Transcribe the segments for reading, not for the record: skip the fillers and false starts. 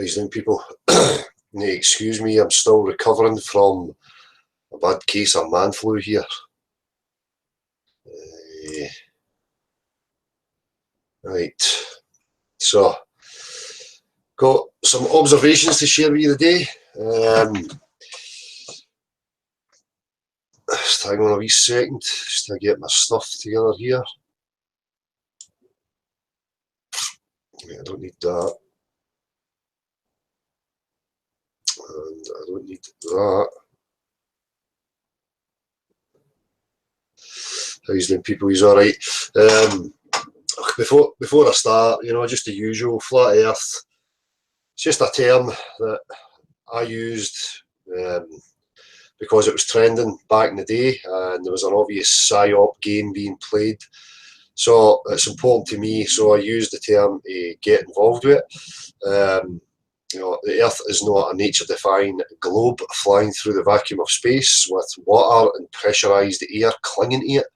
Please down, people. Excuse me, I'm still recovering from a bad case of man flu here. Right, so got some observations to share with you today. Just hang on a wee second, just to get my stuff together here. I don't need that. And I don't need that. How's them people? He's all right. Before I start, just the usual, flat Earth. It's just a term that I used because it was trending back in the day, and there was an obvious psyop game being played. So it's important to me. So I use the term to get involved with it. The Earth is not a nature-defying globe flying through the vacuum of space with water and pressurised air clinging to it.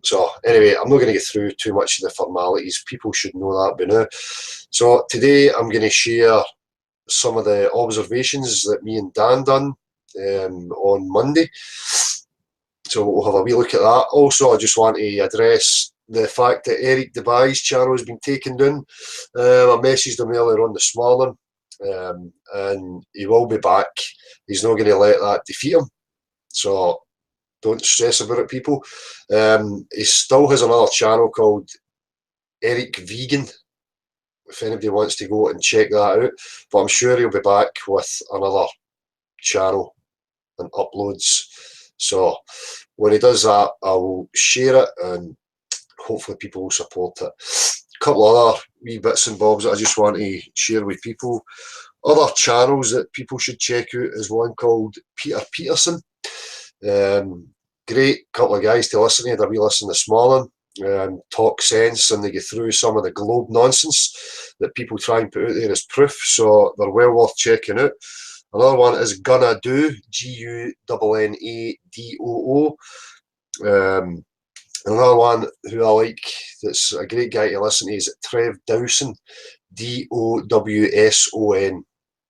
So anyway, I'm not going to get through too much of the formalities. People should know that by now. So today I'm going to share some of the observations that me and Dan done on Monday. So we'll have a wee look at that. Also, I just want to address the fact that Eric Dubai's channel has been taken down. I messaged him earlier on this morning, and he will be back. He's not going to let that defeat him. So don't stress about it, people. He still has another channel called Eric Vegan, if anybody wants to go and check that out. But I'm sure he'll be back with another channel and uploads. So when he does that, I will share it and hopefully people will support it. A couple other wee bits and bobs that I just want to share with people. Other channels that people should check out is one called Peter Peterson. Great couple of guys to listen to. I had a wee listen this morning. Talk sense, and they get through some of the globe nonsense that people try and put out there as proof. So they're well worth checking out. Another one is Gonna Do, Gunnadoo. Another one who I like, that's a great guy to listen to, is Trev Dowson, Dowson.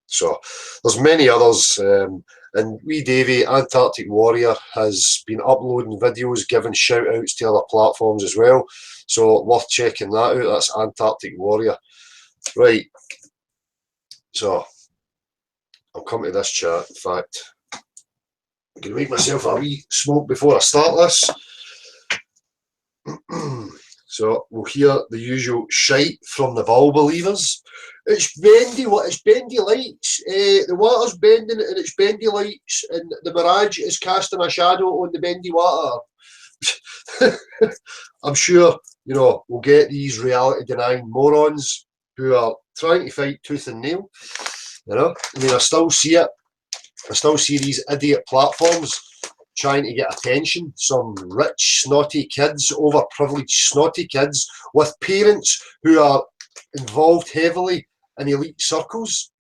So there's many others. And wee Davey, Antarctic Warrior, has been uploading videos, giving shout outs to other platforms as well. So worth checking that out. That's Antarctic Warrior. Right. So I'll come to this chat. In fact, I'm going to make myself a wee smoke before I start this. So we'll hear the usual shite from the ball believers. It's bendy lights. The water's bending and it's bendy lights, and the mirage is casting a shadow on the bendy water. I'm sure, we'll get these reality denying morons who are trying to fight tooth and nail. I mean, I still see it. I still see these idiot platforms trying to get attention. Some rich, snotty kids, overprivileged, snotty kids with parents who are involved heavily in elite circles,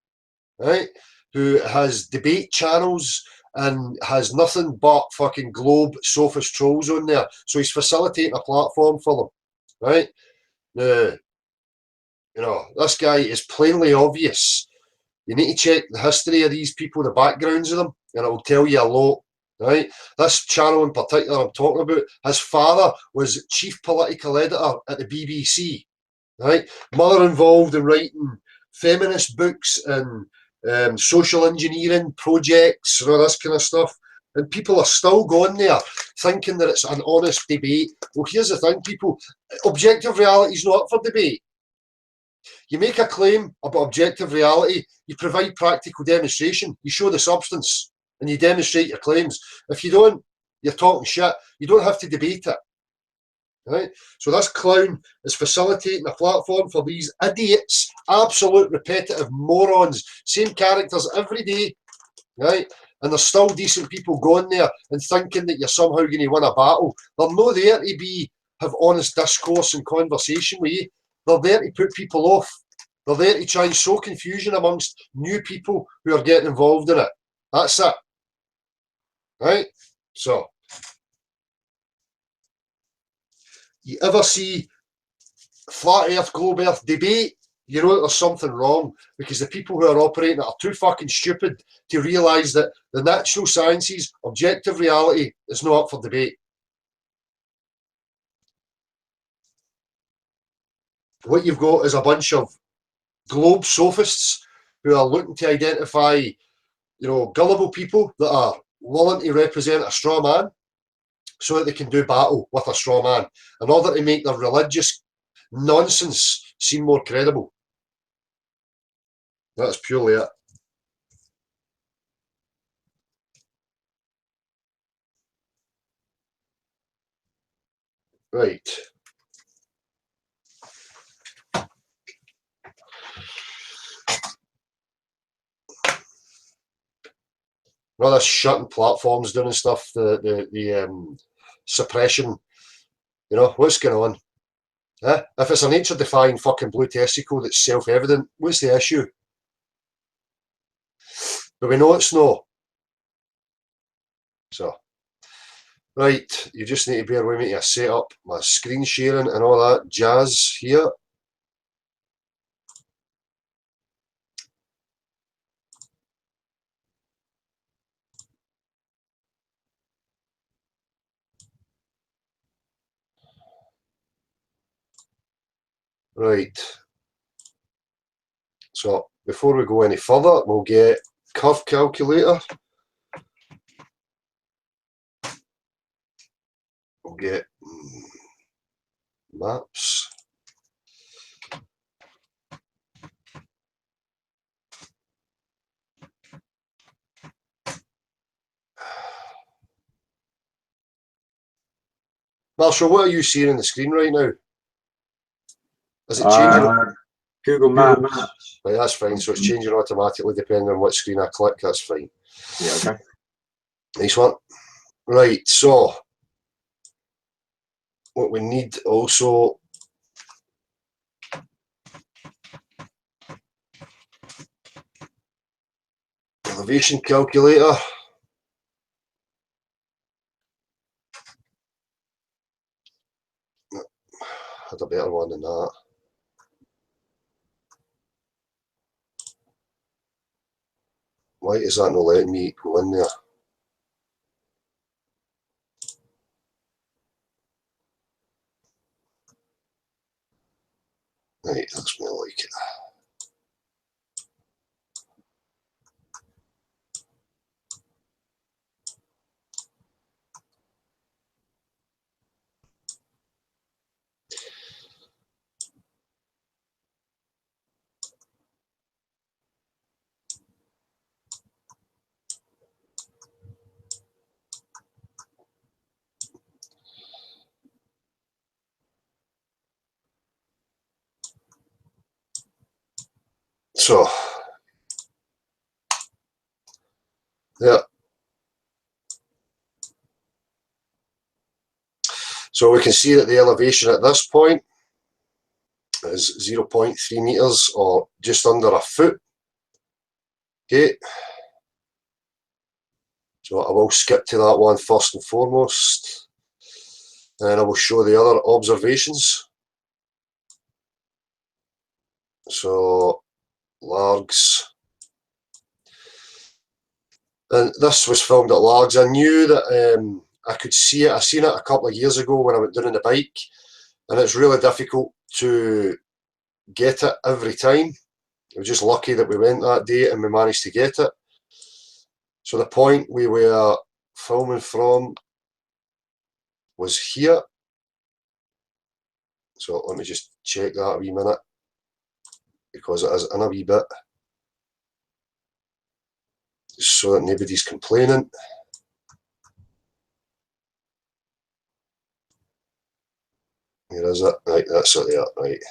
right? Who has debate channels and has nothing but fucking globe sophist trolls on there. So he's facilitating a platform for them, right? Now, this guy is plainly obvious. You need to check the history of these people, the backgrounds of them, and it will tell you a lot. Right, this channel in particular I'm talking about, his father was chief political editor at the BBC. Right, mother involved in writing feminist books and social engineering projects and all this kind of stuff. And people are still going there thinking that it's an honest debate. Well, here's the thing, people: objective reality is not up for debate. You make a claim about objective reality, you provide practical demonstration, you show the substance, and you demonstrate your claims. If you don't, you're talking shit. You don't have to debate it. Right? So this clown is facilitating a platform for these idiots, absolute repetitive morons, same characters every day, right? And there's still decent people going there and thinking that you're somehow going to win a battle. They're not there to have honest discourse and conversation with you. They're there to put people off. They're there to try and sow confusion amongst new people who are getting involved in it. That's it. Right? So, you ever see flat earth, globe earth debate? you know that there's something wrong, because the people who are operating it are too fucking stupid to realise that the natural sciences, objective reality, is not up for debate. What you've got is a bunch of globe sophists who are looking to identify, gullible people that are willing to represent a straw man so that they can do battle with a straw man in order to make their religious nonsense seem more credible. That's purely it. Right. All this shutting platforms doing and stuff, the suppression, what's going on? If it's a nature-defying fucking blue testicle that's self-evident, what's the issue? But we know it's no. So, right, you just need to bear with me to set up my screen sharing and all that jazz here. Right. So, before we go any further, we'll get curve calculator. We'll get maps. Marshall, what are you seeing on the screen right now? Is it changing? Google Maps. Right, that's fine. So it's changing automatically depending on what screen I click. That's fine. Yeah, okay. Nice one. Right, so what we need also elevation calculator. Had a better one than that. Why is that not letting me go in there? Right, that's more like it. So, yeah. So we can see that the elevation at this point is 0.3 meters, or just under a foot. Okay. So I will skip to that one first and foremost, and I will show the other observations. So, Largs. And this was filmed at Largs. I knew that I could see it. I seen it a couple of years ago when I went down on the bike, and it's really difficult to get it every time. I was just lucky that we went that day and we managed to get it. So the point we were filming from was here. So let me just check that a wee minute, because it is in a wee bit, so that nobody's complaining. Where is it? Right, that's it there, right.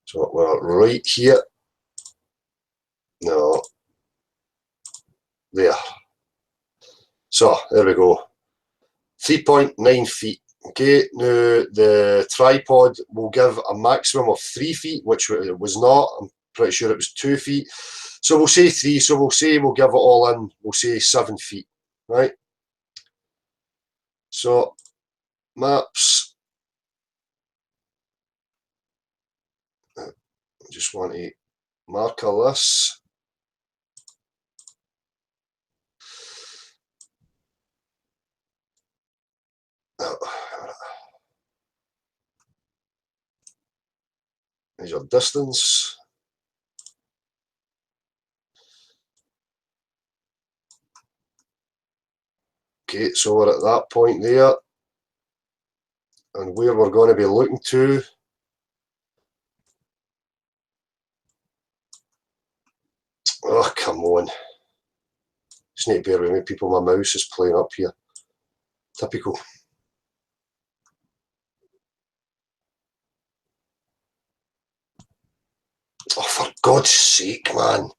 So we're right here. No. There. So, there we go. 3.9 feet. Okay, now the tripod will give a maximum of 3 feet, which it was not. I'm pretty sure it was 2 feet. So we'll say 3. So we'll give it all in. We'll say 7 feet, right? So, maps. just want to marker this. There's your distance. Okay, so we're at that point there. And where we're going to be looking to. Oh, come on. Just need to bear with me, people. My mouse is playing up here. Typical. Oh, for God's sake, man.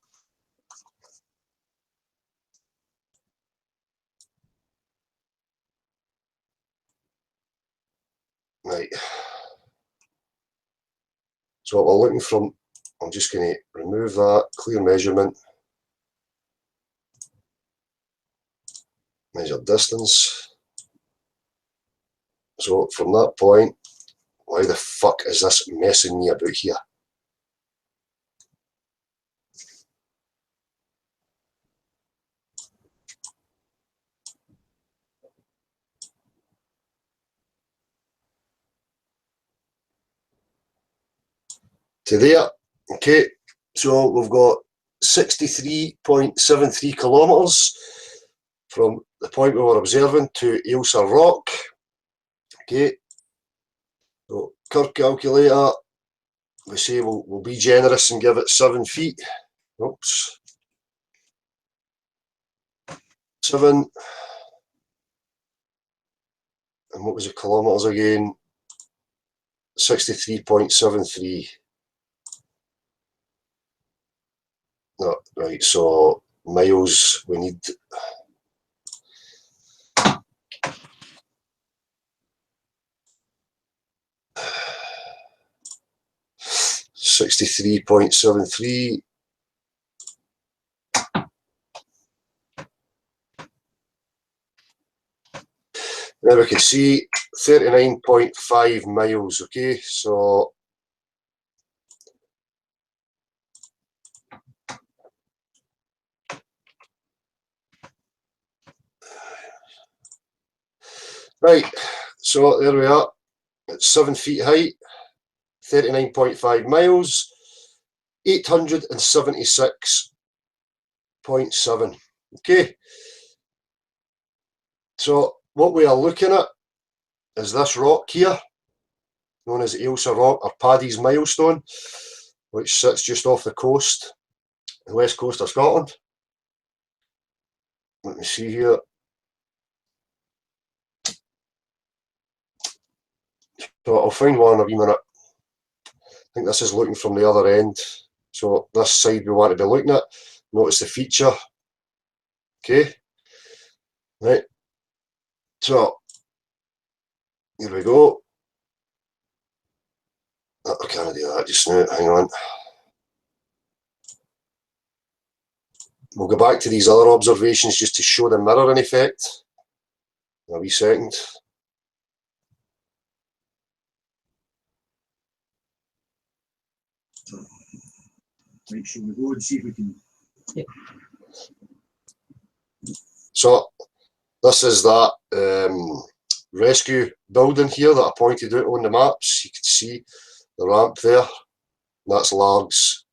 Right. So what we're looking from, I'm just going to remove that, clear measurement. Measure distance. So from that point, why the fuck is this messing me about here? To there. Okay, so we've got 63.73 kilometres from the point we were observing to Ailsa Rock. Okay, so curve calculator, we say we'll be generous and give it 7 feet. Oops. 7. And what was the kilometres again? 63.73. No, right, so miles we need. $63.73. Now we can see 39.5 miles, okay, so right, so there we are. It's 7 feet height, 39.5 miles, 876.7. Okay, so what we are looking at is this rock here, known as Ailsa Rock, or Paddy's Milestone, which sits just off the coast, the west coast of Scotland. Let me see here. So I'll find one in a wee minute. I think this is looking from the other end. So this side we want to be looking at. Notice the feature. Okay. Right. So here we go. Oh, I can't do that just now. Hang on. We'll go back to these other observations just to show the mirroring effect. In a wee second. Right, shall we go and see if we can... Yep. So this is that rescue building here that I pointed out on the maps. You can see the ramp there. That's Largs.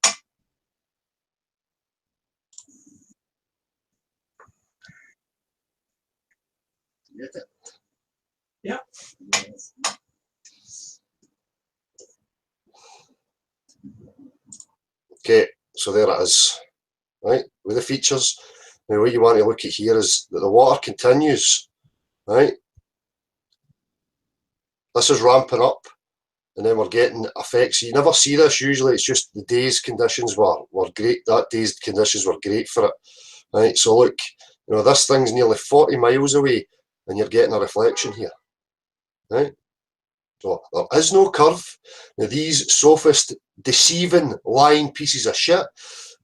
Get it? Yeah. Okay, so there it is, right, with the features. Now what you want to look at here is that the water continues, right? This is ramping up, and then we're getting effects. You never see this usually. It's just the day's conditions were great. That day's conditions were great for it, right? So look, you know, this thing's nearly 40 miles away, and you're getting a reflection here, right? So there is no curve. Now these sophist, deceiving, lying pieces of shit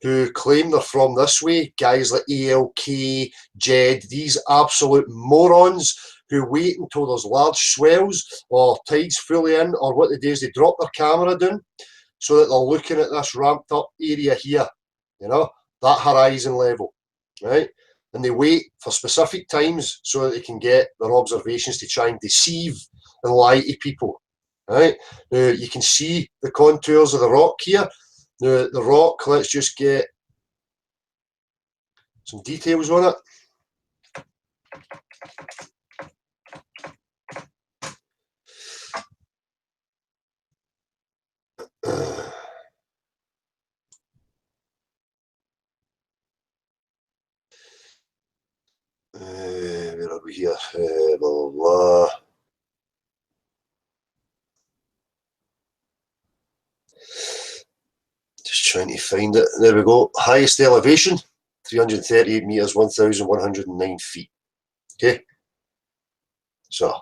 who claim they're from this way, guys like ALK, Jed, these absolute morons who wait until there's large swells or tides fully in, or what they do is they drop their camera down so that they're looking at this ramped up area here, you know, that horizon level, right? And they wait for specific times so that they can get their observations to try and deceive and lie to people, right? Now, you can see the contours of the rock here. Now, the rock, let's just get some details on it. Where are we here? Blah, blah, blah. Just trying to find it. There we go. Highest elevation, 338 metres, 1,109 feet. Okay. So,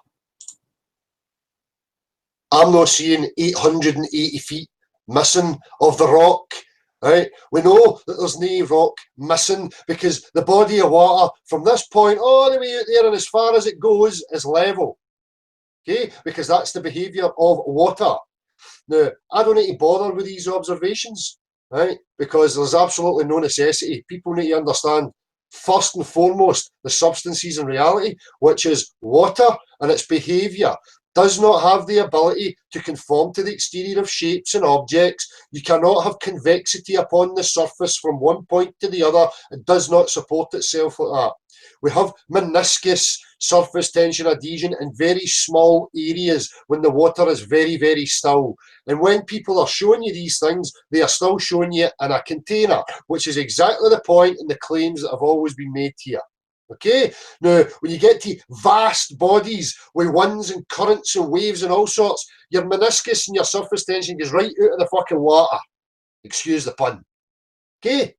I'm not seeing 880 feet missing of the rock. Right? We know that there's no rock missing because the body of water from this point all the way out there and as far as it goes is level. Okay? Because that's the behaviour of water. Now, I don't need to bother with these observations, right? Because there's absolutely no necessity. People need to understand, first and foremost, the substances in reality, which is water and its behaviour, does not have the ability to conform to the exterior of shapes and objects. You cannot have convexity upon the surface from one point to the other. It does not support itself like that. We have meniscus surface tension adhesion in very small areas when the water is very, very still. And when people are showing you these things, they are still showing you in a container, which is exactly the point in the claims that have always been made here. Okay, now when you get to vast bodies with winds and currents and waves and all sorts, your meniscus and your surface tension goes right out of the fucking water. Excuse the pun. Okay,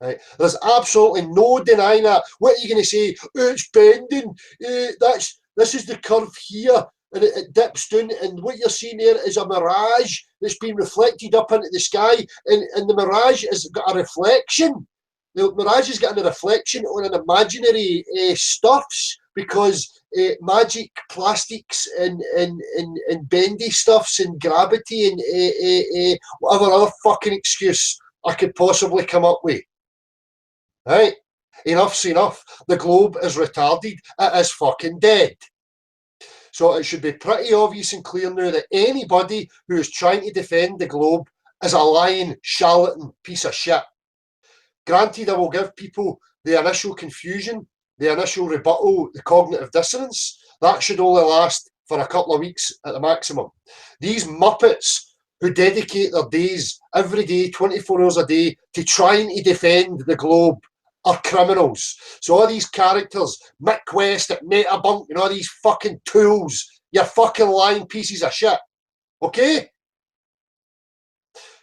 right. There's absolutely no denying that. What are you going to say? Oh, it's bending. This is the curve here, and it dips down. And what you're seeing there is a mirage that's been reflected up into the sky, and the mirage has got a reflection. The mirage is getting a reflection on an imaginary stuffs because magic plastics and bendy stuffs and gravity and whatever other fucking excuse I could possibly come up with. Right? Enough's enough. The globe is retarded. It is fucking dead. So it should be pretty obvious and clear now that anybody who is trying to defend the globe is a lying, charlatan piece of shit. Granted, I will give people the initial confusion, the initial rebuttal, the cognitive dissonance. That should only last for a couple of weeks at the maximum. These Muppets who dedicate their days every day, 24 hours a day, to trying to defend the globe are criminals. So all these characters, Mick West at Metabunk and all these fucking tools, you're fucking lying pieces of shit. Okay?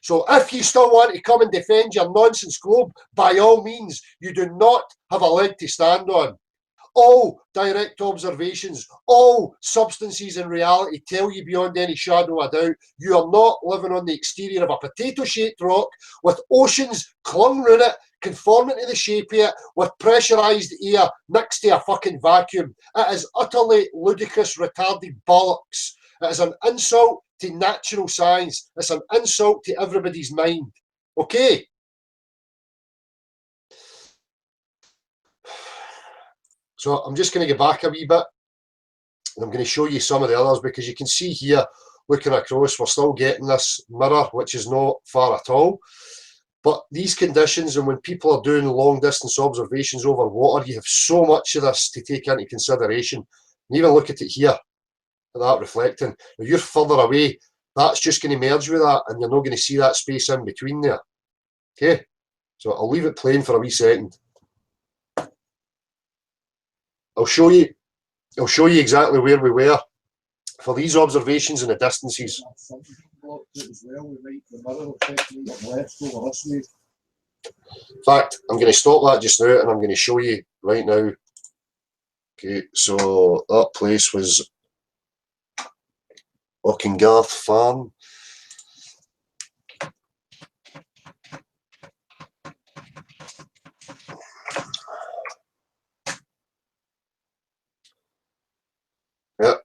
So if you still want to come and defend your nonsense globe, by all means, you do not have a leg to stand on. All direct observations, all substances in reality tell you beyond any shadow of doubt, you are not living on the exterior of a potato-shaped rock with oceans clung round it, conforming to the shape of it, with pressurised air next to a fucking vacuum. It is utterly ludicrous, retarded bollocks. It is an insult to natural science. It's an insult to everybody's mind. Okay? So I'm just going to go back a wee bit and I'm going to show you some of the others because you can see here, looking across, we're still getting this mirror, which is not far at all. But these conditions, and when people are doing long distance observations over water, you have so much of this to take into consideration. And even look at it here, that reflecting. Now you're further away, that's just going to merge with that, and you're not going to see that space in between there. Okay, so I'll leave it playing for a wee second. I'll show you exactly where we were for these observations and the distances. In fact, I'm going to stop that just now and I'm going to show you right now. Okay, so that place was Auchingarth Farm. Yep.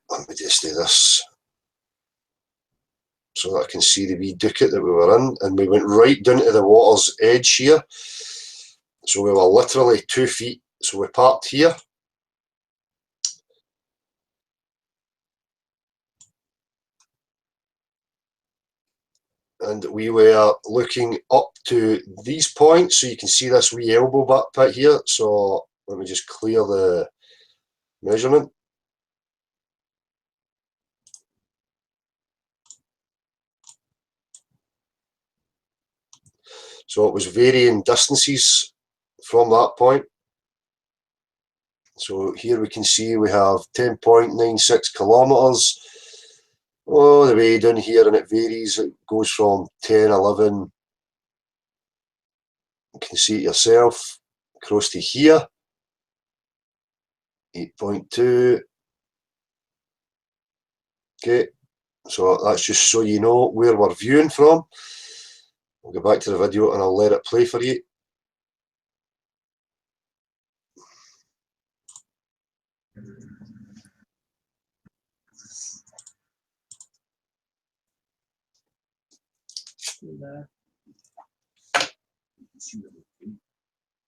Let me just do this. so that I can see the wee ducat that we were in, and we went right down to the water's edge here. So we were literally 2 feet. So we parked here. And we were looking up to these points, so you can see this wee elbow back pit here. So let me just clear the measurement. So it was varying distances from that point. So here we can see we have 10.96 kilometres all the way down here, and it varies. It goes from 10, 11, you can see it yourself, across to here, 8.2. Okay, so that's just so you know where we're viewing from. I'll go back to the video and I'll let it play for you.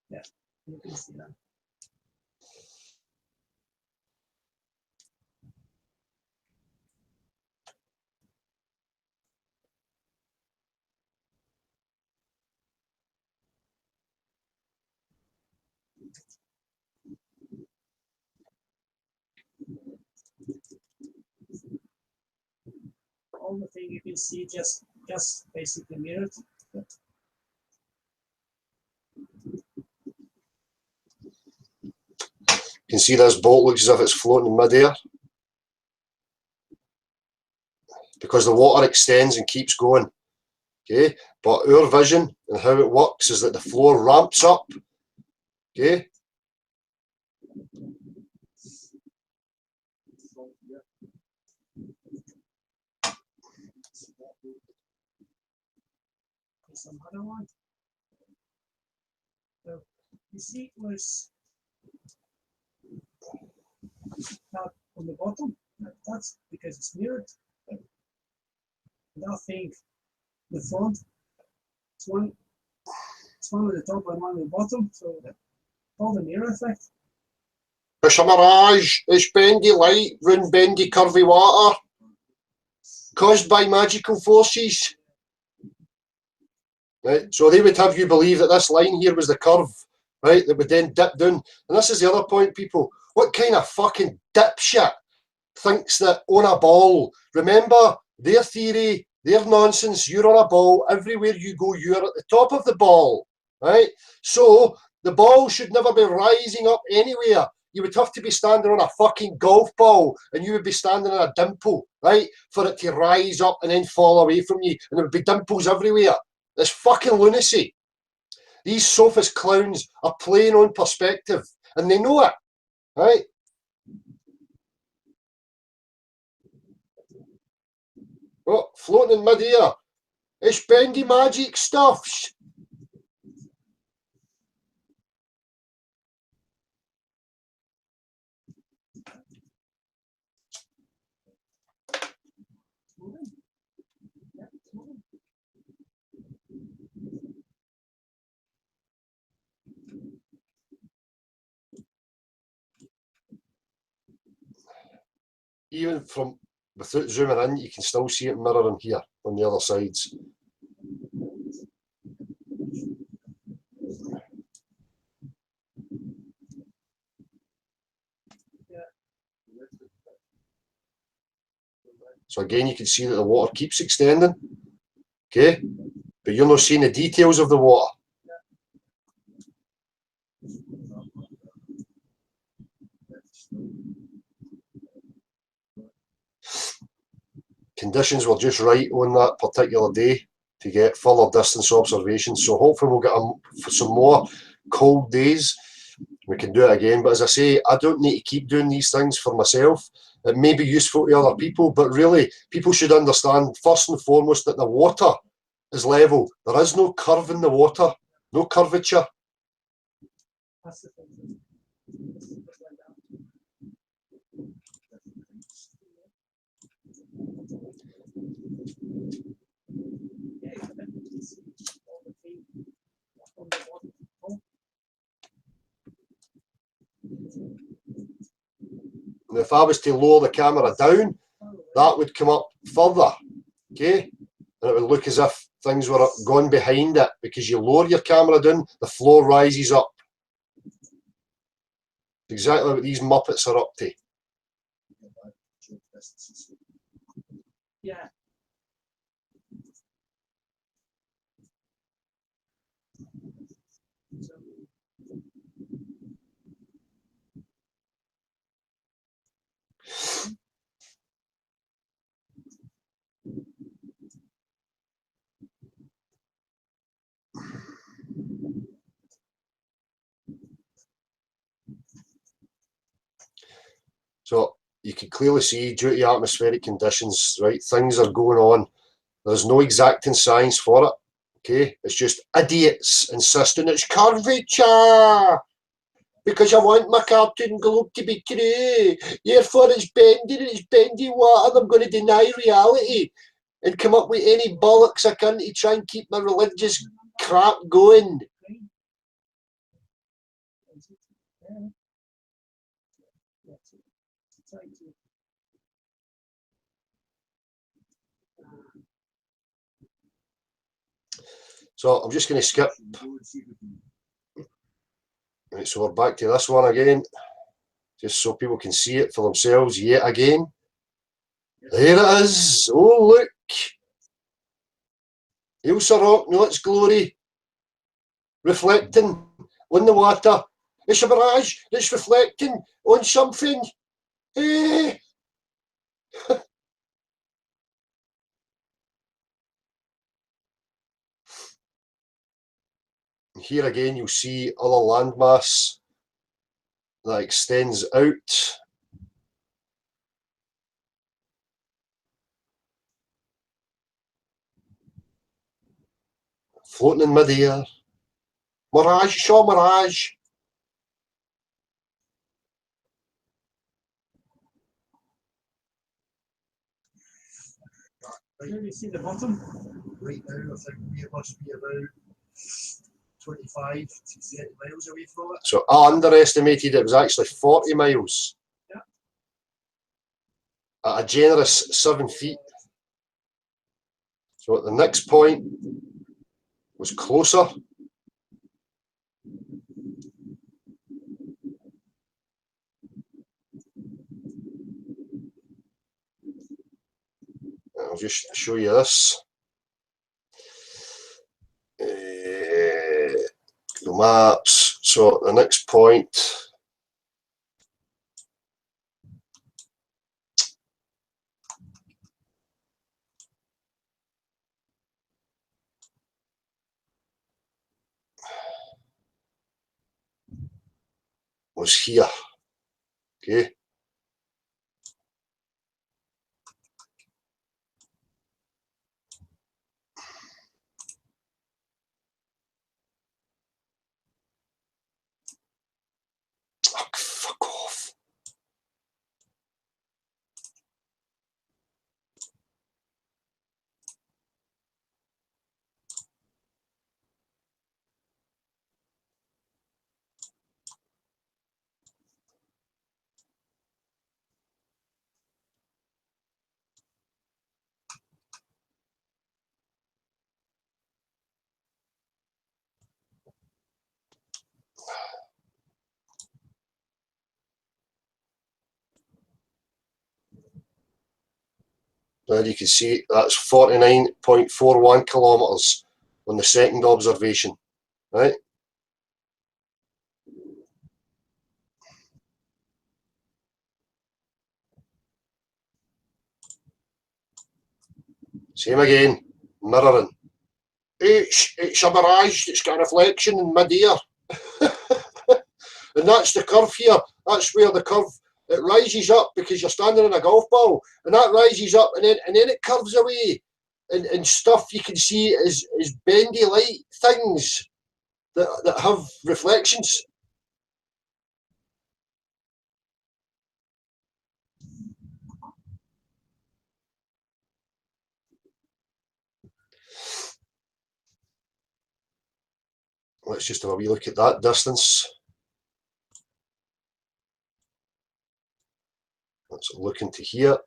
Yeah, you can see that. All the thing you can see just basically mirrored. You can see this boat looks as if it's floating in midair, because the water extends and keeps going. Okay, but our vision and how it works is that the floor ramps up. Okay, Some other one. So you see it was not on the bottom. That's because it's mirrored. That thing, the front, it's one at the top and one at the bottom. So all the mirror effect. it's a mirage. It's bendy light round bendy curvy water, caused by magical forces. Right, so they would have you believe that this line here was the curve, right, that would then dip down. And this is the other point, people. What kind of fucking dipshit thinks that on a ball, remember their theory, their nonsense, you're on a ball, everywhere you go, you're at the top of the ball, right? So the ball should never be rising up anywhere. You would have to be standing on a fucking golf ball, and you would be standing in a dimple, right, for it to rise up and then fall away from you, and there would be dimples everywhere. It's fucking lunacy. These sophist clowns are playing on perspective, and they know it, right? Oh, floating in mid-air. It's bendy magic stuffs. Even from without zooming in, you can still see it mirroring here on the other sides. So again, you can see that the water keeps extending, okay? But you're not seeing the details of the water. Conditions were just right on that particular day to get further distance observations. So hopefully we'll get some more cold days. We can do it again. But as I say, I don't need to keep doing these things for myself. It may be useful to other people, but really people should understand first and foremost that the water is level. There is no curve in the water, no curvature. That's the thing. And if I was to lower the camera down, that would come up further, okay? And it would look as if things were gone behind it, because you lower your camera down, the floor rises up. Exactly what these Muppets are up to. Yeah. So you can clearly see, due to atmospheric conditions, right, things are going on. There's no exacting science for it, okay? It's just idiots insisting it's curvature because I want my cartoon globe to be true. Therefore it's bendy and it's bendy water. I'm going to deny reality and come up with any bollocks I can to try and keep my religious crap going. So I'm just going to skip. Right, so we're back to this one again, just so people can see it for themselves yet again. There it is. Oh, look. Ailsa Rock, in all its glory, reflecting on the water. It's a mirage that's reflecting on something. Eh. Here again, you'll see other landmass that extends out. Floating in midair. Mirage, saw mirage. Here you see the bottom. Right now, I think we must be about 25 to 30 miles away from it. So I underestimated it was actually 40 miles. Yeah. At a generous 7 feet. So at the next point was closer. I'll just show you this. The maps. So the next point was here. Okay. Oh, fuck off. There you can see that's 49.41 kilometres on the second observation, right? Same again, mirroring. It's a mirage that's got a reflection in mid-air. And that's the curve here. That's where the curve, it rises up because you're standing in a golf ball, and that rises up and then it curves away. And stuff you can see is bendy light things that have reflections. Let's just have a wee look at that distance. Let's look into here.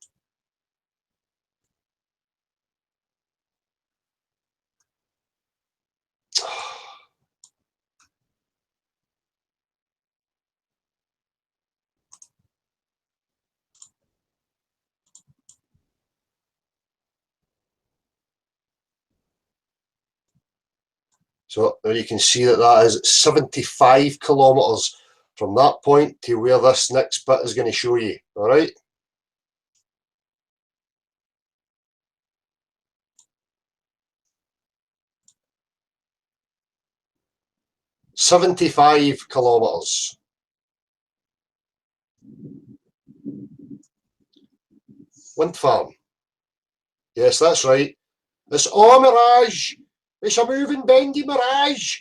So now you can see that that is 75 kilometres from that point to where this next bit is going to show you. All right. "75 kilometres. Wind farm. Yes, that's right. It's all mirage. It's a moving, bendy mirage.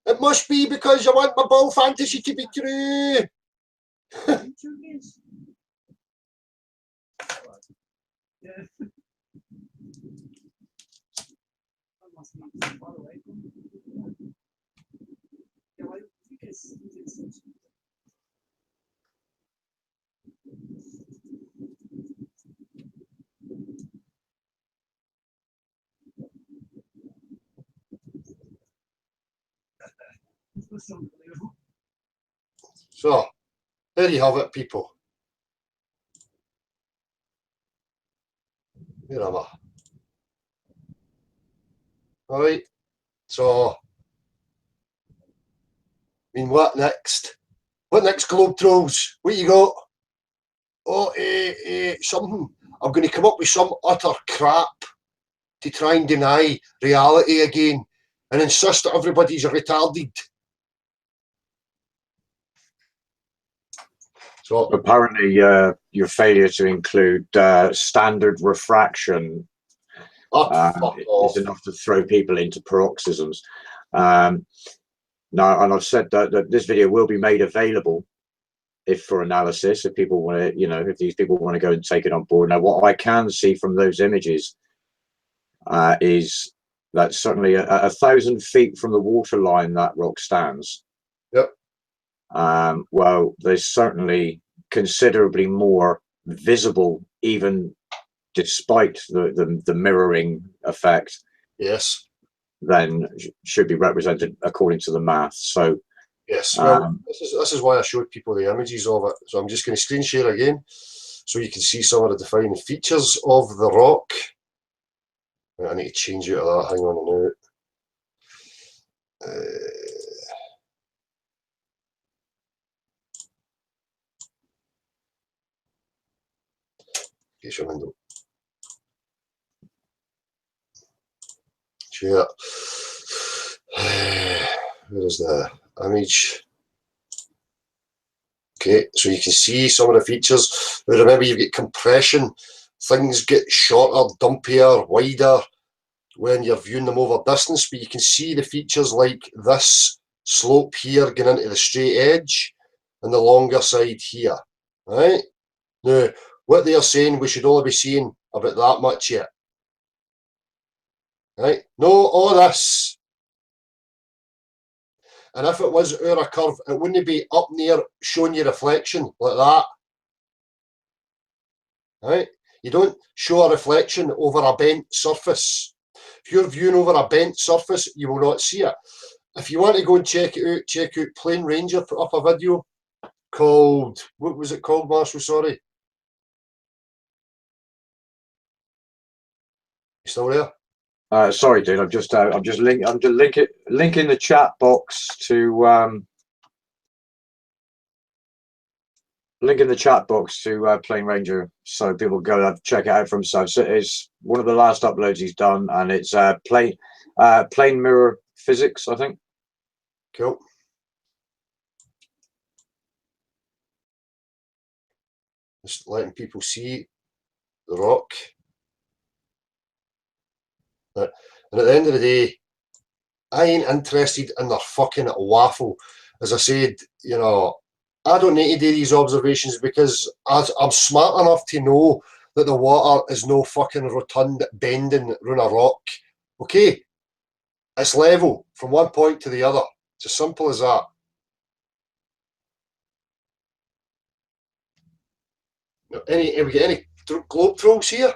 It must be because I want my ball fantasy to be true. YouTube games. Yeah. That must be too far away from me. Yeah, well, I think it's it's unbelievable. So, there you have it, people. Where am I? All right. So, I mean, what next? What next, Globe Trolls? What you got? Oh, something. I'm going to come up with some utter crap to try and deny reality again and insist that everybody's retarded. So Apparently, your failure to include standard refraction fuck off. is enough to throw people into paroxysms. Now, and I've said that this video will be made available if for analysis, if people want to, if these people want to go and take it on board. Now, what I can see from those images is that certainly 1,000 feet from the waterline that rock stands. Yep. Well, there's certainly considerably more visible, even despite the mirroring effect. Yes. Than should be represented according to the math. So yes, well, this is why I showed people the images of it. So I'm just going to screen share again, so you can see some of the defining features of the rock. I need to change out of that. Hang on a minute. Get your window. Share. Where is the image? Okay, so you can see some of the features. But remember, you've got compression. Things get shorter, dumpier, wider when you're viewing them over distance, but you can see the features like this slope here going into the straight edge and the longer side here. Right? Now, what they're saying, we should only be seeing about that much yet. Right? No, all this. And if it was our curve, it wouldn't be up near showing you reflection like that. Right? You don't show a reflection over a bent surface. If you're viewing over a bent surface, you will not see it. If you want to go and check out Plane Ranger put up a video called, what was it called, Marshall? Sorry. You still there? Sorry, dude. I'm just linking the chat box to Plane Ranger, so people go and check it out for themselves. So it's one of the last uploads he's done, and it's plane mirror physics, I think. Cool. Just letting people see the rock. And at the end of the day, I ain't interested in their fucking waffle. As I said, I don't need to do these observations because I'm smart enough to know that the water is no fucking rotund bending round a rock. Okay? It's level from one point to the other. It's as simple as that. Have we got any globe trolls here?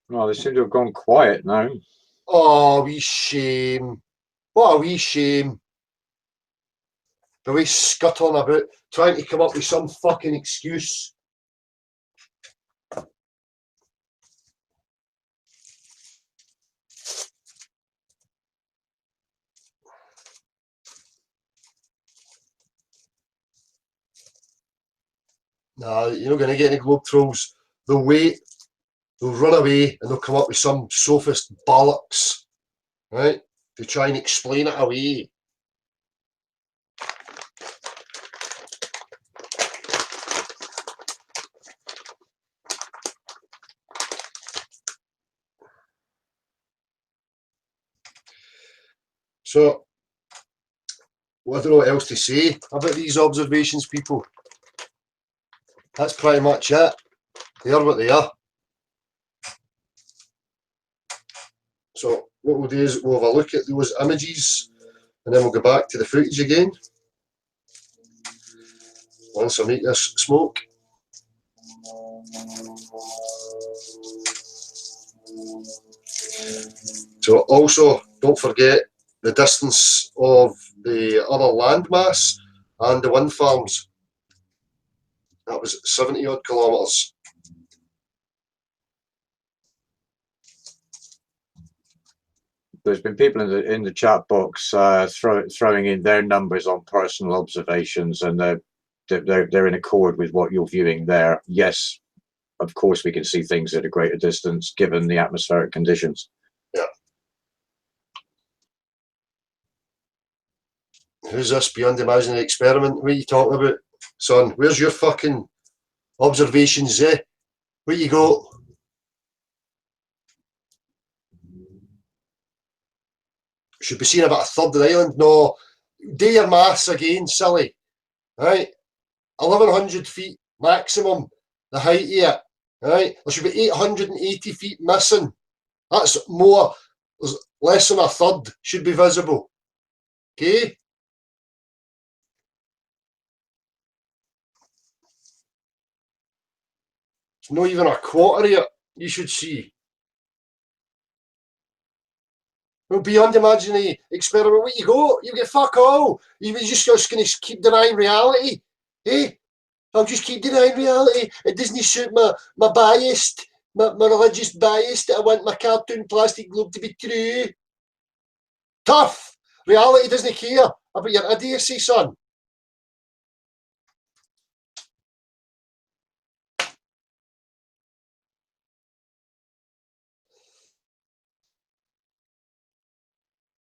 Well, they seem to have gone quiet now. Oh, wee shame. What a wee shame. The way scuttling about, trying to come up with some fucking excuse. Nah, you're not going to get any globe trolls. They'll wait, they'll run away, and they'll come up with some sophist bollocks, right, to try and explain it away. So, well, I don't know what else to say about these observations, people. That's pretty much it. They are what they are. So what we'll do is we'll have a look at those images and then we'll go back to the footage again. Once I make this smoke. So also, don't forget the distance of the other landmass and the wind farms. That was 70 odd kilometres. There's been people in the chat box throwing in their numbers on personal observations, and they're in accord with what you're viewing there. Yes, of course we can see things at a greater distance given the atmospheric conditions. Yeah. Who's this beyond imaginary experiment? What are you talking about, son? Where's your fucking observations, eh? Where you go? Should be seeing about a third of the island. No, do your maths again, silly. Right? 1,100 feet maximum, the height of it. Right? There should be 880 feet missing. That's more, less than a third should be visible. Okay? It's not even a quarter of it, you should see. Well, beyond imaginary experiment, where you go? You get fuck all. You just going to keep denying reality. Eh? I'll just keep denying reality. It doesn't suit my bias, my religious bias that I want my cartoon plastic globe to be true. Tough. Reality doesn't care about your idiocy, son.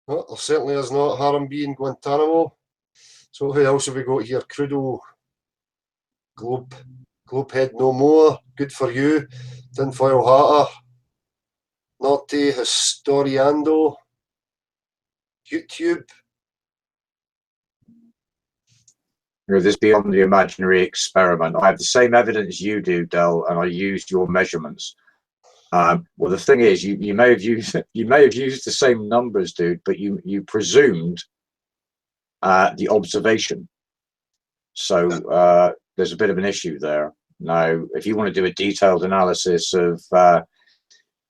Well, there certainly is not Harambee in Guantanamo. So who else have we got here? Crudo, Globehead no more. Good for you. Tinfoil Hatter. Norte Historiando. YouTube. This beyond the imaginary experiment. I have the same evidence you do, Del, and I used your measurements. Well, the thing is, you may have used the same numbers, dude, but you presumed the observation. So there's a bit of an issue there. Now, if you want to do a detailed analysis of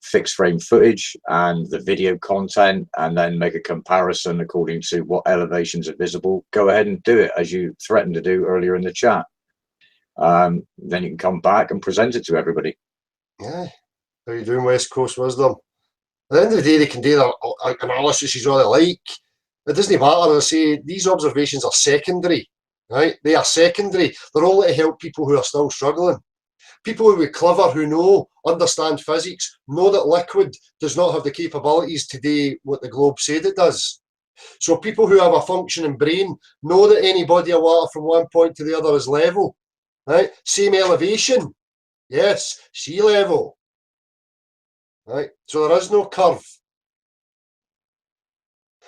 fixed frame footage and the video content, and then make a comparison according to what elevations are visible, go ahead and do it as you threatened to do earlier in the chat. Then you can come back and present it to everybody. Yeah. How you doing, West Coast Wisdom? At the end of the day, they can do their analysis as all they like. It doesn't matter. I say these observations are secondary, right? They are secondary. They're only to help people who are still struggling. People who are clever, who understand physics, know that liquid does not have the capabilities to do what the globe said it does. So people who have a functioning brain know that any body of water from one point to the other is level, right? Same elevation, yes, sea level, right? So there is no curve.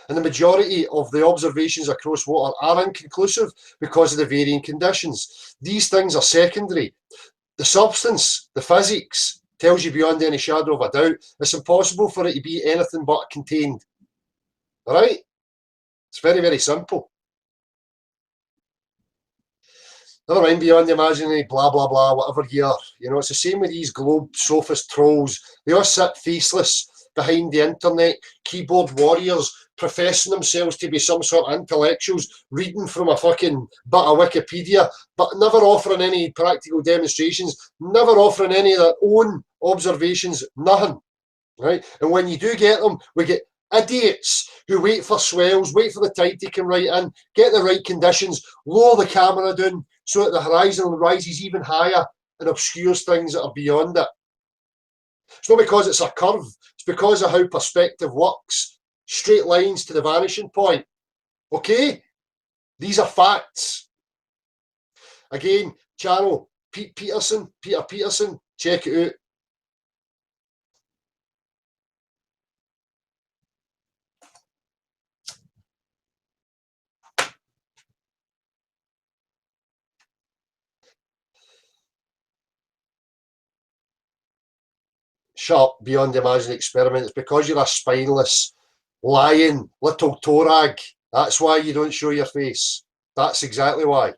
And the majority of the observations across water are inconclusive because of the varying conditions. These things are secondary. The substance, the physics, tells you beyond any shadow of a doubt, it's impossible for it to be anything but contained. All right? It's very, very simple. Never mind beyond the imaginary, blah, blah, blah, whatever you are. You know, it's the same with these globe sophist trolls. They all sit faceless behind the internet, keyboard warriors, professing themselves to be some sort of intellectuals, reading from a fucking bit of Wikipedia, but never offering any practical demonstrations, never offering any of their own observations, nothing. Right? And when you do get them, we get idiots who wait for swells, wait for the tide to come right in, get the right conditions, lower the camera down so that the horizon rises even higher and obscures things that are beyond it. It's not because it's a curve, it's because of how perspective works. Straight lines to the vanishing point. Okay? These are facts. Again, channel Peter Peterson, check it out. Shut up, beyond the imaginary experiment. It's because you're a spineless, lying little torag. That's why you don't show your face. That's exactly why.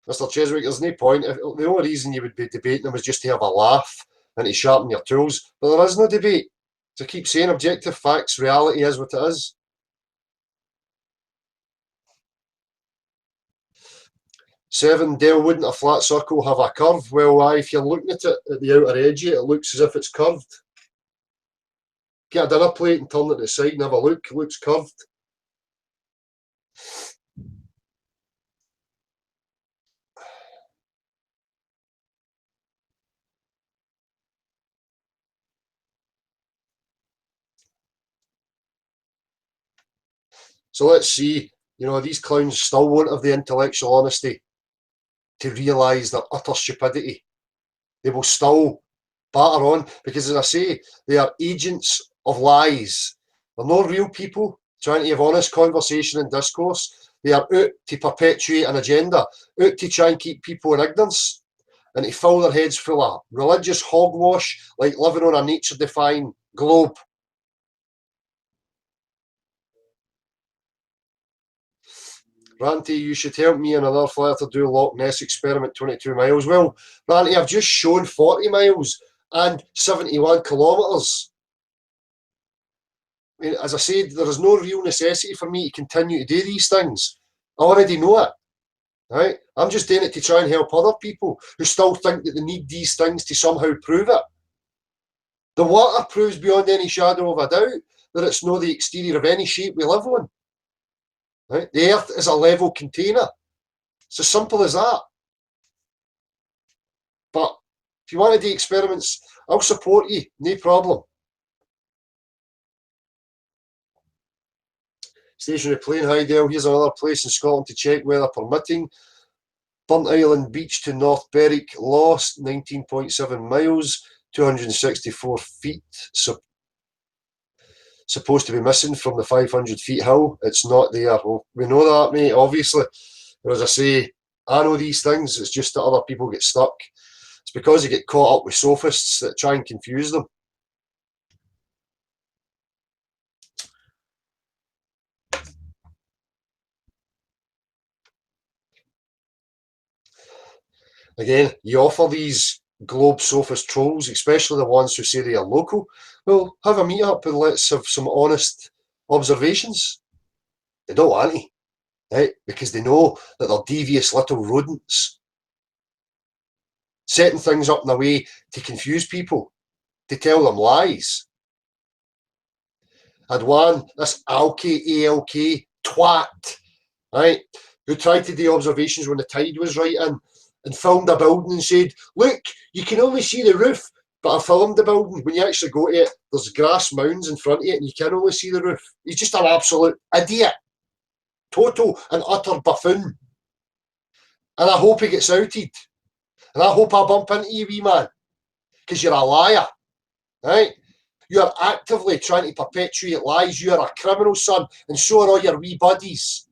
Mr. Cheswick, there's no point. The only reason you would be debating them was just to have a laugh and to sharpen your tools. But there is no debate. To keep saying objective facts, reality is what it is. Seven, Dale, wouldn't a flat circle have a curve? Well, aye, if you're looking at it at the outer edge, it looks as if it's curved. Get a dinner plate and turn it to the side and have a look. It looks curved. So let's see, you know, these clowns still won't have the intellectual honesty to realise their utter stupidity. They will still batter on because, as I say, they are agents of lies. They're not real people trying to have honest conversation and discourse. They are out to perpetuate an agenda, out to try and keep people in ignorance and to fill their heads full of religious hogwash like living on a nature-defying globe. Ranty, you should help me and another flyer to do Loch Ness experiment 22 miles. Well, Ranty, I've just shown 40 miles and 71 kilometres. I mean, as I said, there is no real necessity for me to continue to do these things. I already know it. Right? I'm just doing it to try and help other people who still think that they need these things to somehow prove it. The water proves beyond any shadow of a doubt that it's not the exterior of any shape we live on. Right? The earth is a level container. It's as simple as that. But if you want to do experiments, I'll support you, no problem. Stationary plane, hi Dale, here's another place in Scotland to check weather permitting. Burnt Island Beach to North Berwick, lost 19.7 miles, 264 feet. So supposed to be missing from the 500 feet hill. It's not there. Well, we know that, mate, obviously. But as I say, I know these things. It's just that other people get stuck. It's because they get caught up with sophists that try and confuse them. Again, you offer these globe sophist trolls, especially the ones who say they are local. Well, have a meet up and let's have some honest observations. They don't want to, right? Because they know that they're devious little rodents, setting things up in a way to confuse people, to tell them lies. Had one, this ALK twat, right, who tried to do observations when the tide was right in and filmed a building and said, look, you can only see the roof, but I filmed the building. When you actually go to it, there's grass mounds in front of it and you can only see the roof. He's just an absolute idiot. Total and utter buffoon. And I hope he gets outed. And I hope I bump into you, wee man. Because you're a liar. Right? You're actively trying to perpetuate lies. You're a criminal, son. And so are all your wee buddies.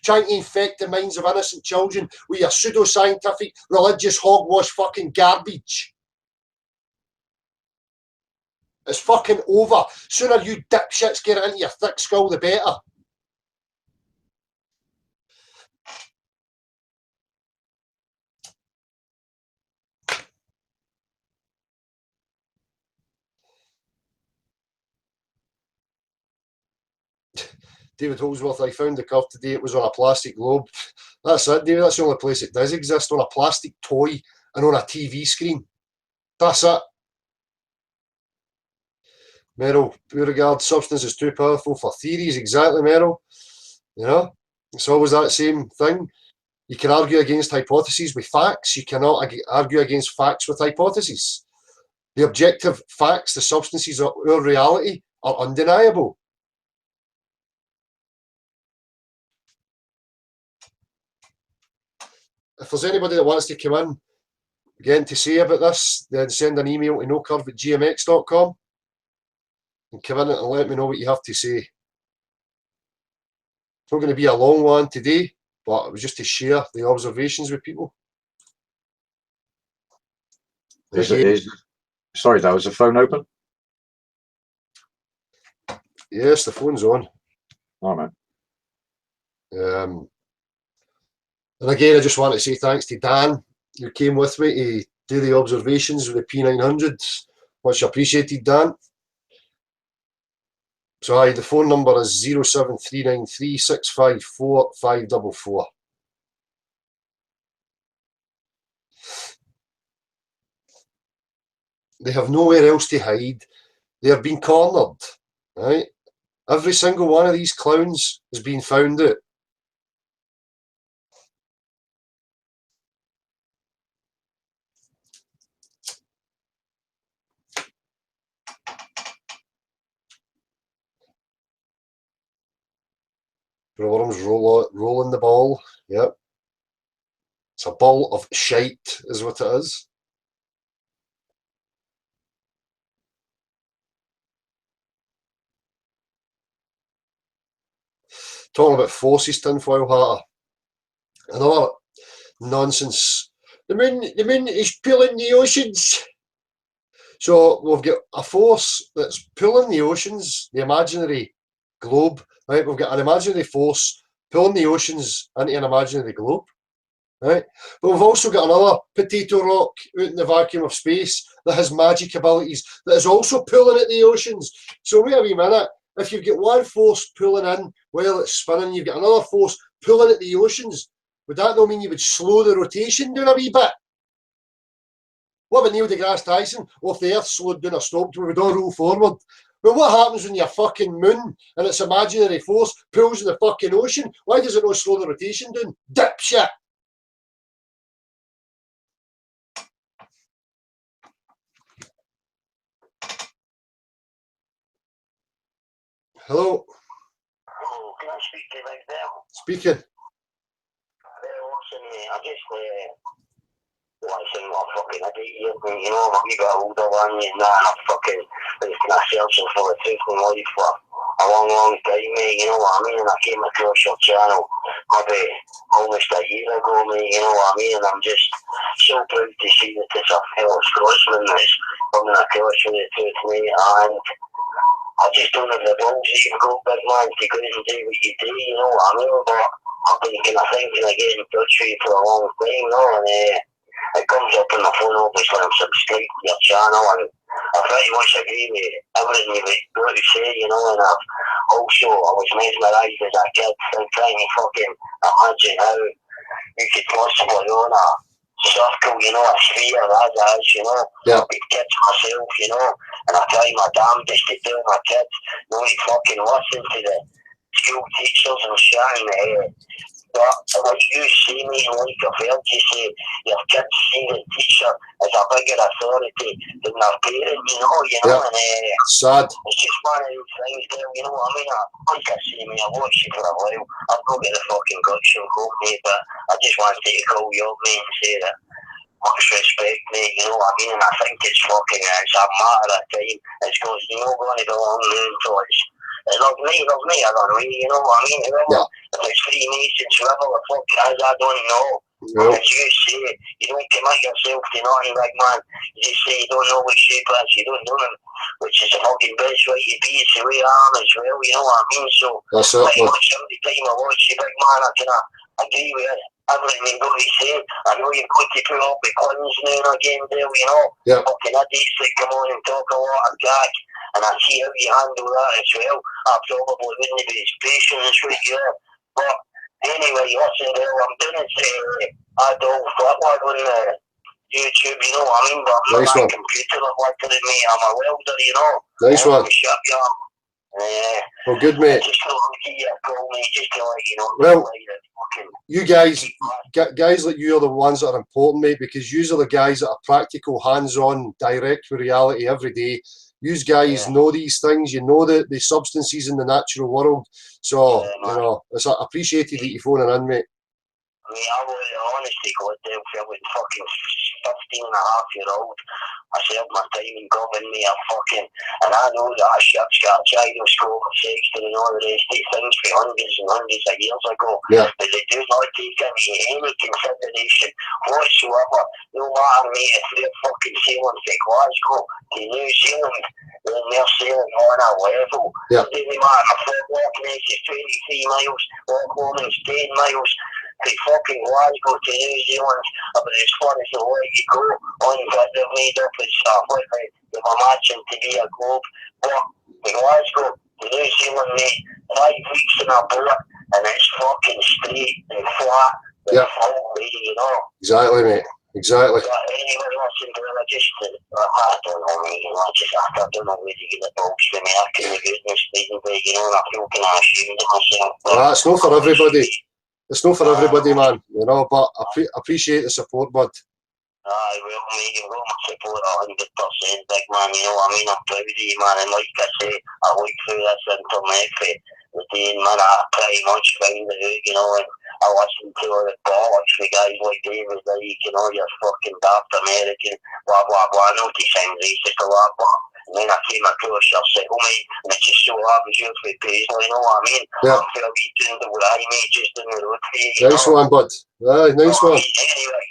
Trying to infect the minds of innocent children with your pseudo-scientific, religious hogwash fucking garbage. It's fucking over. Sooner you dipshits get it into your thick skull, the better. David Holsworth, I found the curve today. It was on a plastic globe. That's it, David. That's the only place it does exist, on a plastic toy and on a TV screen. That's it. Meryl, Beauregard, substance is too powerful for theories. Exactly, Meryl. You know, it's always that same thing. You can argue against hypotheses with facts. You cannot argue against facts with hypotheses. The objective facts, the substances of our reality, are undeniable. If there's anybody that wants to come in, again, to say about this, then send an email to nocurve@gmx.com and come in and let me know what you have to say. It's not going to be a long one today, but it was just to share the observations with people. Sorry, that was the phone open? Yes, the phone's on. Oh, man. And again, I just want to say thanks to Dan, who came with me to do the observations with the P900s. Much appreciated, Dan. So the phone number is 07393 654 544. They have nowhere else to hide. They have been cornered, right? Every single one of these clowns has been found out. Rotherham's rolling the ball. Yep. It's a ball of shite, is what it is. Talking about forces, tinfoil hatter. Another nonsense. The moon is pulling the oceans. So we've got a force that's pulling the oceans, the imaginary globe, right? We've got an imaginary force pulling the oceans into an imaginary globe, right? But we've also got another potato rock out in the vacuum of space that has magic abilities that is also pulling at the oceans. So wait a wee minute. If you've got one force pulling in while it's spinning, you've got another force pulling at the oceans. Would that not mean you would slow the rotation down a wee bit? What about Neil deGrasse Tyson? Well, if the Earth slowed down or stopped, we would all roll forward. But what happens when your fucking moon and its imaginary force pulls in the fucking ocean? Why does it not slow the rotation down? Dipshit! Hello? Oh, can I speak to you like that? Speaking. Listen, I just, listen, I'm fucking idiot, you know, I'm a wee bit older than you, and I'm fucking been searching for the truth in life for a long, long time, mate, you know what I mean, and I came across your channel maybe almost a year ago, mate, you know what I mean, and I'm just so proud to see that it's a fellow Scotsman that's coming across with the truth, mate, and I just don't have the balls you've got, big man, to go and do what you do, you know what I mean, but I've been kind of thinking of getting in touch with you for a long time, you know, and it comes up on my phone, obviously, I'm subscribed to your channel, and I pretty much agree with everything you've got to say, you know, and I was mesmerised as a kid, and trying to fucking imagine how you could possibly own a circle, you know, a sphere, as it is, you know, Yeah. with kids myself, you know, and I try my damnedest to tell my kids not to fucking listen to the school teachers and shit, but like you see me and like I've heard you say, your kids see the teacher as a bigger authority than their parent, you know, Yeah. and Sad. it's just one of those things there, you know what I mean? Like I say, mate, I've watched you for a while, I've not got the fucking guts and hope, mate, but I just wanted to call you up, mate, and say that much respect, mate, you know what I mean? And I think it's a matter of time, it's not going to be long until it's There's me along the way, you know what I mean? Whoever, Yeah. if it's Freemasons, whoever the fuck it is, I don't know. Well, As you say, you don't commit yourself to nothing, big man. You just say you don't know what shape is, you don't know them, which is the fucking best way to be. It's the way I am as well, you know what I mean? So, that's it, pretty bud. much every time I watch you, big man, I kind of agree with everything you've got to say. I know you've got to put up with cons now and again, there, you know. Yeah. Fucking idiots that come on and talk a lot of jack, and I see how you handle that as well. I probably wouldn't be as patient as what you are. But anyway, listen, Dale, I'm doing it Adolf Flatwood on YouTube, you know what I mean? But I'm Nice not one. a computer literate, mate. I'm a welder, you know. Nice I'm one. a shipyard. Well, good, mate. Just to give you a call, mate, just to let you know. Well, like that fucking you guys like you are the ones that are important, mate, because you are the guys that are practical, hands-on, direct with reality every day. You guys know these things. You know the substances in the natural world. So, you know, it's appreciated that you're phoning in, mate. I mean, I would honestly go there for with fucking 15-and-a-half-year-old. I served my time in government, me, and I know that shit's got gyroscope, sexton, and all the rest of these things for hundreds and hundreds of years ago. Yeah. But they do not take into any consideration whatsoever. No matter, mate, if they're fucking sailing from Glasgow to New Zealand, then they're sailing on a level. Yeah. It doesn't matter if they're walking is 23 miles, walk home is 10 miles. To fucking Glasgow to New Zealand, but as far as the way you go on that they've made up and stuff like that, they've imagined to be a globe. But to Glasgow to New Zealand, mate, 5 weeks in a boat, and it's fucking straight and flat, and full lady, you know. Exactly, mate. Exactly. But anyway, listen, I just, I don't know, mate, you know, I don't know where to get the balls for me. I couldn't get this speeding, but you know, and I feel kind of ashamed of myself. It's not for everybody. It's not for everybody, man. You know, but I appreciate the support, bud. Aye, well, mate, you've got my support 100%, big man, you know what I mean? I'm proud of you, man, and like I say, I look through this internet for the day, man, I pretty much find the hook, you know, and I listen to all the bollocks with guys like David, like, you know, you're fucking daft American, blah, blah, blah, I know they sound racist a lot, but and then I came across your circle, mate, and it's just so happens you're for Paisley, you know what I mean? Yeah. I'm fair wee tuned to what I made just in the road for you, Nice one, bud. Aye, nice one. Anyway,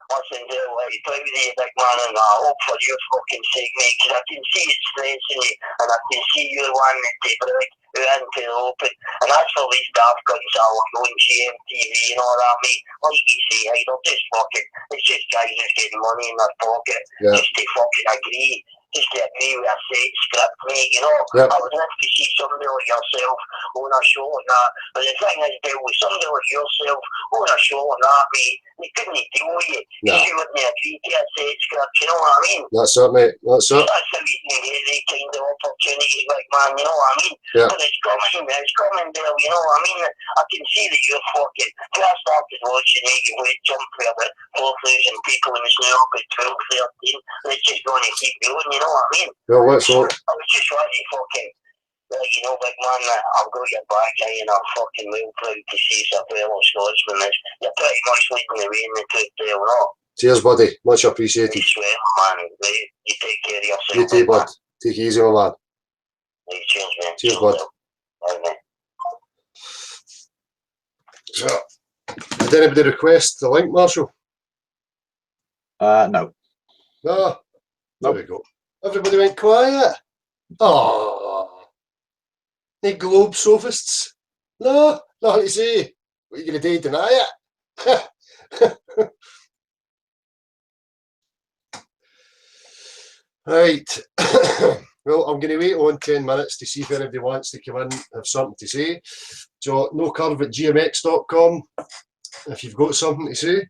listen, Dale, I'm proud of you, big man, and I hope for your fucking sake, mate, because I can see it stressing you, and I can see you wanting to break out into the open, and that's for these daft guns that are going GMTV and all that, mate. Like you say, hey, they're just fucking, it's just guys that's getting money in their pocket, just to fucking agree. Just to agree with a set script, mate, you know. Yep. I would love to see somebody like yourself on a show like that. But the thing is, Bill, with somebody like yourself on a show like that, mate, they couldn't deal with you. No. You wouldn't agree to a set script, you know what I mean? That's it, mate. That's it. That's how you can get the kind of opportunities, like, man, you know what I mean? Yeah. But it's coming, Bill, you know what I mean? I can see that you're fucking, when I started watching you, you would jump for about 4,000 people, and it's now up at 12, 13, and it's just going to keep going, you know what I mean? Well, let's hope. I was just really fucking, like, you know, big man, I've got your back, and I'm fucking real proud to see as a fellow Scotsman. You're pretty much leading the way in the truth there, no? Cheers, buddy. Much appreciated. I swear, man. Right? You take care of yourself. You too, bud. Take it easy, my man. Right, cheers, man. Cheers, bud. Bye, man. So, did anybody request the link, Marshall? No. No. There Nope. we go. Everybody went quiet. Oh, the globe sophists. No, nothing to say. What are you going to do? Deny it? Right. Well, I'm going to wait on 10 minutes to see if anybody wants to come in and have something to say. So, nocurve@gmx.com if you've got something to say.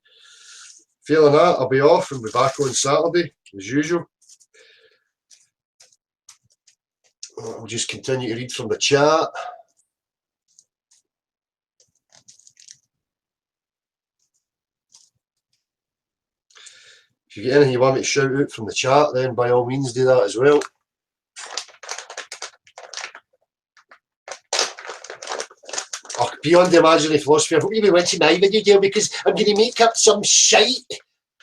Failing that, I'll be off and be back on Saturday, as usual. I'll just continue to read from the chat. If you get anything you want me to shout out from the chat, then by all means do that as well. Oh, beyond the imaginary philosophy, I hope you went to my video, Gail, because I'm going to make up some shite.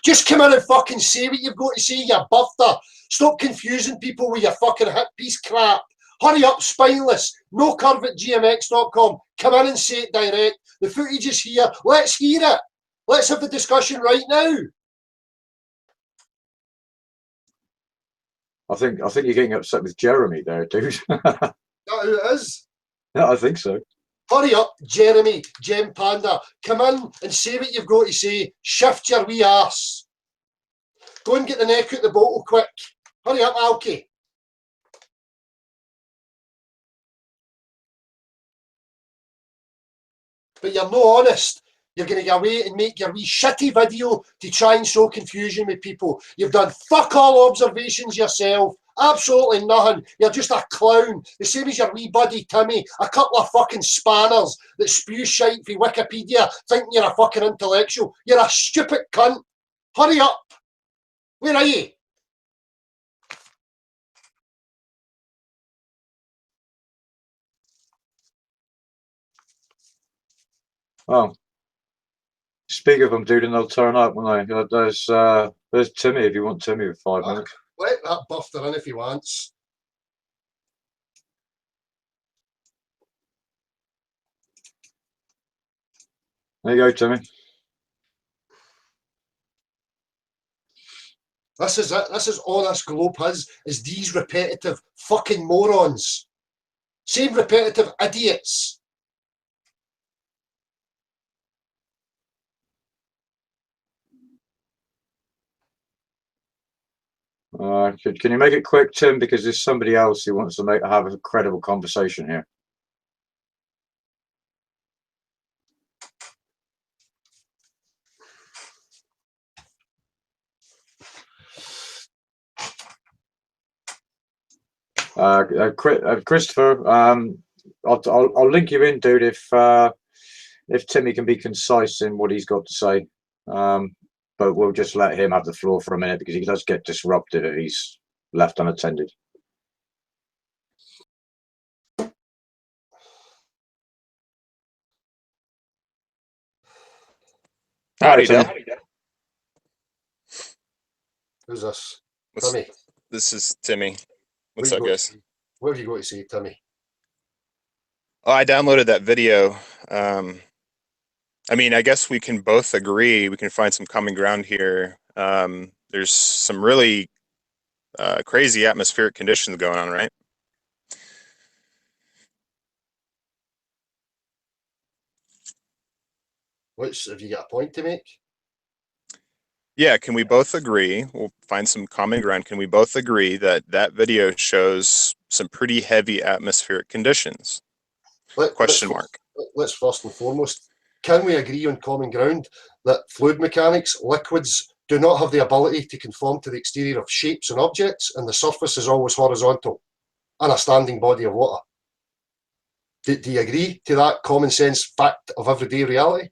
Just come in and fucking say what you've got to say, you buffer. Stop confusing people with your fucking hit piece crap. Hurry up, spineless. No curve at gmx.com. Come in and say it direct. The footage is here. Let's hear it. Let's have the discussion right now. I think you're getting upset with Jeremy there, dude. Is that who it is? Yeah, I think so. Hurry up, Jeremy, Gem Panda. Come in and say what you've got to say. Shift your wee arse. Go and get the neck out the bottle quick. Hurry up, Alki. But you're no honest. You're going to go away and make your wee shitty video to try and sow confusion with people. You've done fuck all observations yourself. Absolutely nothing. You're just a clown. The same as your wee buddy Timmy. A couple of fucking spanners that spew shite for Wikipedia thinking you're a fucking intellectual. You're a stupid cunt. Hurry up. Where are you? Oh. Speak of them, dude, and they'll turn up, won't they? There's Timmy if you want Timmy for 5 minutes. Let that buffer in if he wants. There you go, Timmy. This is it. This is all this globe has, is these repetitive fucking morons. Same repetitive idiots. Can you make it quick, Tim? Because there's somebody else who wants to have a credible conversation here. Christopher, I'll link you in, dude, if Timmy can be concise in what he's got to say. But we'll just let him have the floor for a minute because he does get disrupted if he's left unattended. Howdy, Dale. Who's this? What's- Timmy. This is Timmy. What's What up, have you got- guys? What have you got to say, Timmy? Oh, I downloaded that video. I mean, I guess we can both agree. We can find some common ground here. There's some really crazy atmospheric conditions going on, right? Which, have you got a point to make? Yeah, can we both agree? We'll find some common ground. Can we both agree that that video shows some pretty heavy atmospheric conditions? Question mark. Let's first and foremost, can we agree on common ground that fluid mechanics, liquids, do not have the ability to conform to the exterior of shapes and objects, and the surface is always horizontal and a standing body of water? Do you agree to that common sense fact of everyday reality?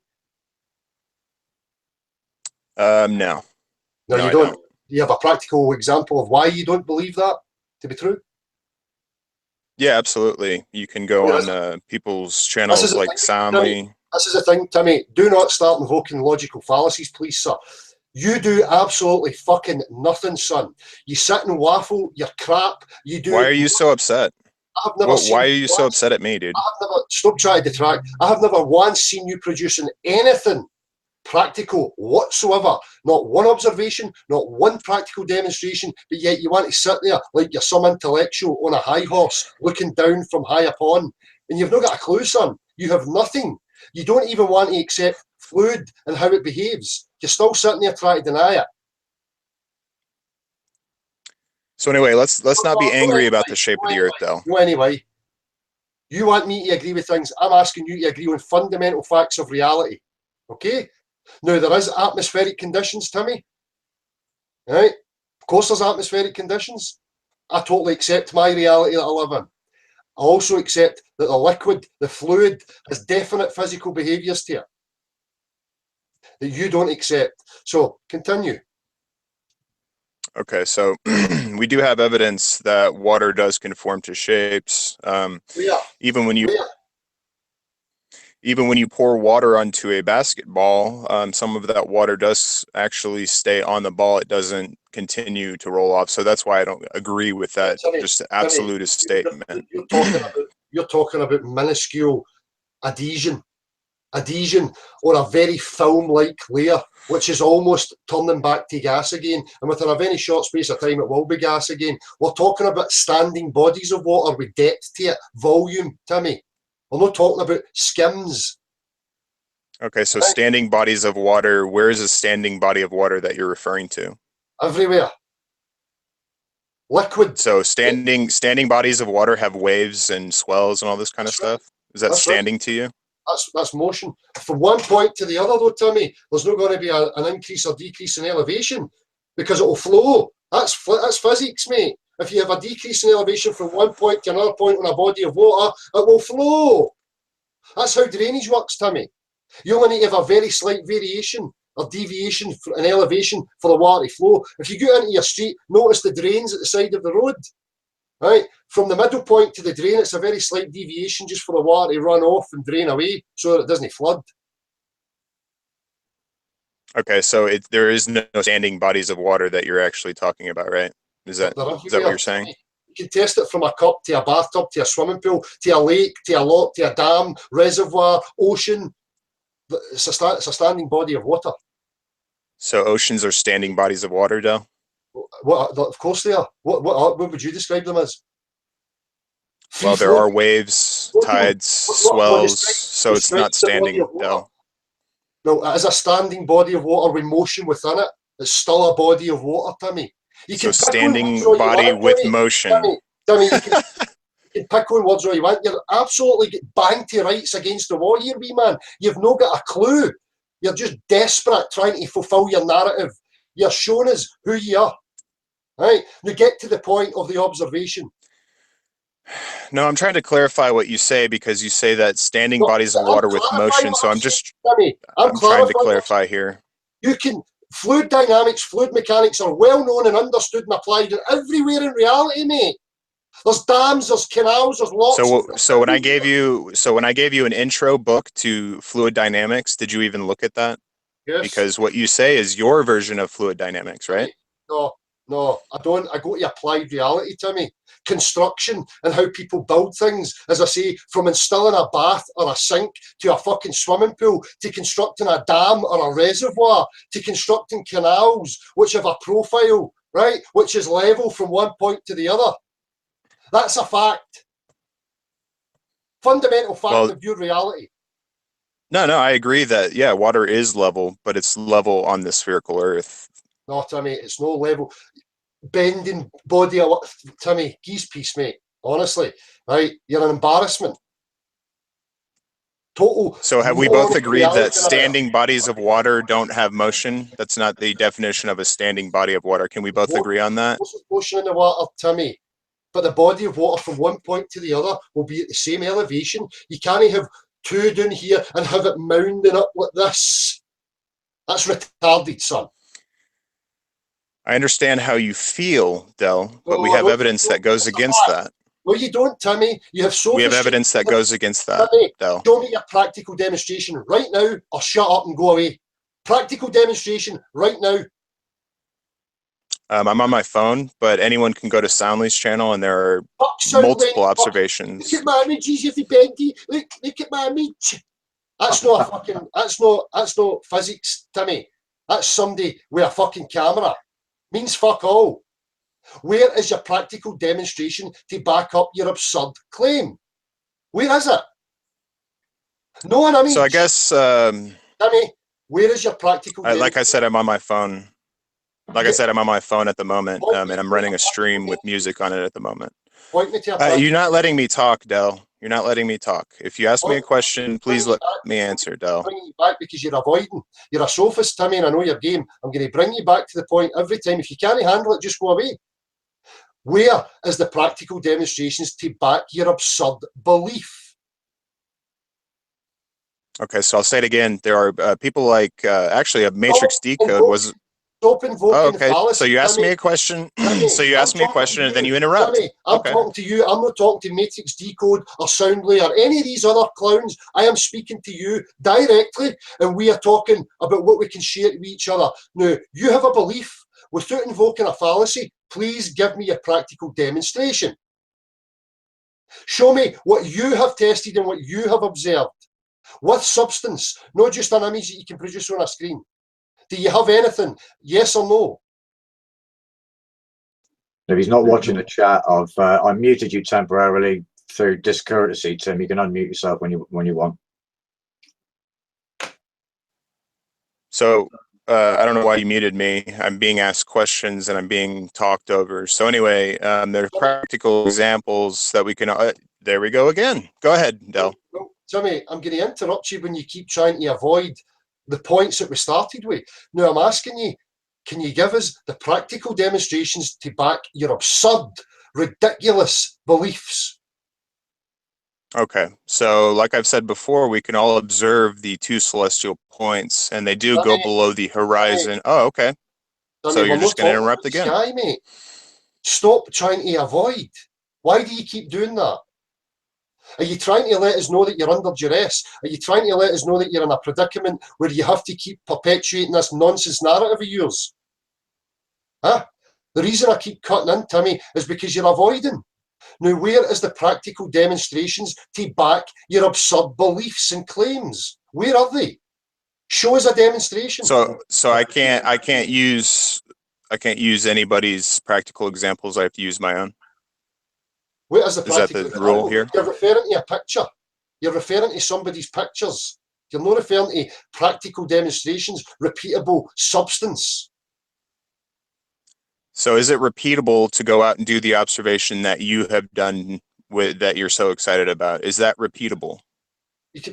No. No, No, you I don't. don't. Do you have a practical example of why you don't believe that to be true? Yeah, absolutely. You can go Yeah, on people's channels the like thing, Soundly. This is the thing, Timmy. Do not start invoking logical fallacies, please, sir. You do absolutely fucking nothing, son. You sit and waffle, you're crap. You do. Why are you so upset? I've never seen. Why are you so upset at me, dude? I've never. Stop trying to detract. I have never once seen you producing anything practical whatsoever. Not one observation, not one practical demonstration, but yet you want to sit there like you're some intellectual on a high horse looking down from high upon. And you've not got a clue, son. You have nothing. You don't even want to accept fluid and how it behaves. You're still sitting there trying to deny it. So anyway, let's not be angry about the shape of the Earth, though. No, anyway. You want me to agree with things. I'm asking you to agree on fundamental facts of reality. Okay? Now, there is atmospheric conditions, Timmy. Right? Of course there's atmospheric conditions. I totally accept my reality that I live in. I also accept that the liquid, the fluid, has definite physical behaviours to it that you don't accept. So, continue. Okay, so we do have evidence that water does conform to shapes. Where? Even when you Where? even when you pour water onto a basketball, some of that water does actually stay on the ball. It doesn't continue to roll off. So that's why I don't agree with that just absolutist statement. You're talking about minuscule adhesion, or a very film-like layer, which is almost turning back to gas again. And within a very short space of time, it will be gas again. We're talking about standing bodies of water with depth to it, volume, Timmy. We're not talking about skims. Okay, so standing bodies of water, where is a standing body of water that you're referring to? Everywhere. Liquid. So standing bodies of water have waves and swells and all this kind of stuff? Is that standing to you? That's motion. From one point to the other, though, Timmy, there's not going to be an increase or decrease in elevation because it will flow. That's physics, mate. If you have a decrease in elevation from one point to another point on a body of water, it will flow. That's how drainage works, Timmy. You only need to have a very slight variation or deviation in elevation for the water to flow. If you go into your street, notice the drains at the side of the road. Right? From the middle point to the drain, it's a very slight deviation just for the water to run off and drain away so that it doesn't flood. Okay, so there is no standing bodies of water that you're actually talking about, right? Is that what you're saying? You can test it from a cup to a bathtub to a swimming pool to a lake to a lock to a dam, reservoir, ocean. It's a standing body of water. So oceans are standing bodies of water, Del? Of course they are. What would you describe them as? Well, there are waves, tides, swells, so it's not standing, Del. No, it is a standing body of water with motion within it. It's still a body of water, Timmy. So standing body with motion. Timmy, you can pick on words all you want. You're absolutely banged to rights against the wall here, wee man. You've not got a clue. You're just desperate trying to fulfill your narrative. You're showing us who you are. Right? Now get to the point of the observation. No, I'm trying to clarify what you say because you say that standing bodies of water with motion. So I'm trying to clarify here. You can fluid dynamics, fluid mechanics are well known and understood and applied everywhere in reality, mate. There's dams, there's canals, there's lots. So when I gave you an intro book to fluid dynamics, did you even look at that? Yes. Because what you say is your version of fluid dynamics, right? No, I don't. I go to applied reality, Timmy. Construction and how people build things. As I say, from installing a bath or a sink to a fucking swimming pool, to constructing a dam or a reservoir, to constructing canals, which have a profile, right? Which is level from one point to the other. That's a fact. Fundamental fact of your reality. No, I agree that, yeah, water is level, but it's level on the spherical Earth. No, Timmy, it's no level. Bending body of Timmy, geese piece, mate. Honestly, right? You're an embarrassment. Total. So have we both agreed that standing bodies of water don't have motion? That's not the definition of a standing body of water. Can we both agree on that? Motion in the water, Timmy. But the body of water from one point to the other will be at the same elevation. You can't have two down here and have it mounding up like this. That's retarded, son. I understand how you feel, Del, but we have evidence that goes against that. No, you don't, Timmy. You have we have evidence that goes against that, Timmy, Del. Show me your practical demonstration right now or shut up and go away. Practical demonstration right now. I'm on my phone, but anyone can go to Soundly's channel and there are multiple observations. Look at my images, you bendy. Look at my image. That's not a fucking, that's not physics, Timmy. That's somebody with a fucking camera. Means fuck all. Where is your practical demonstration to back up your absurd claim? Where is it? No one, I mean. So I guess, Timmy, where is your practical like I said, I'm on my phone. Like I said, I'm on my phone at the moment, and I'm running a stream with music on it at the moment. You're not letting me talk, Del. You're not letting me talk. If you ask me a question, please let me answer, Del. I'm bringing you back because you're avoiding. You're a sophist, Timmy, and I know your game. I'm going to bring you back to the point every time. If you can't handle it, just go away. Where is the practical demonstrations to back your absurd belief? Okay, so I'll say it again. There are people like, actually, a matrix decode was... Stop invoking Oh, okay. fallacy. So you asked Timmy. me a question. Timmy, So you I'm asked me a talking question to and then you. you interrupt. Timmy, I'm Okay. talking to you. I'm not talking to Matrix Decode or Soundly or any of these other clowns. I am speaking to you directly, and we are talking about what we can share with each other. Now, you have a belief. Without invoking a fallacy, please give me a practical demonstration. Show me what you have tested and what you have observed. With substance, not just an image that you can produce on a screen. Do you have anything? Yes or no? If he's not watching the chat, I muted you temporarily through discourtesy, Tim. You can unmute yourself when you want. So I don't know why you muted me. I'm being asked questions and I'm being talked over. So anyway, there are practical examples that we can. There we go again. Go ahead, Del. Well, Jimmy, I'm going to interrupt you when you keep trying to avoid the points that we started with. Now, I'm asking you, can you give us the practical demonstrations to back your absurd, ridiculous beliefs? Okay, so like I've said before, we can all observe the two celestial points, and they do go below the horizon. Oh, okay. So you're just going to interrupt again. Sky, mate. Stop trying to avoid. Why do you keep doing that? Are you trying to let us know that you're under duress? Are you trying to let us know that you're in a predicament where you have to keep perpetuating this nonsense narrative of yours? Huh? The reason I keep cutting in, Timmy, is because you're avoiding. Now, where is the practical demonstrations to back your absurd beliefs and claims? Where are they? Show us a demonstration. So I can't use anybody's practical examples. I have to use my own. What is the Is that practical the rule example? here? You're referring to a picture. You're referring to somebody's pictures. You're not referring to practical demonstrations, repeatable substance. So is it repeatable to go out and do the observation that you have done with that you're so excited about? Is that repeatable?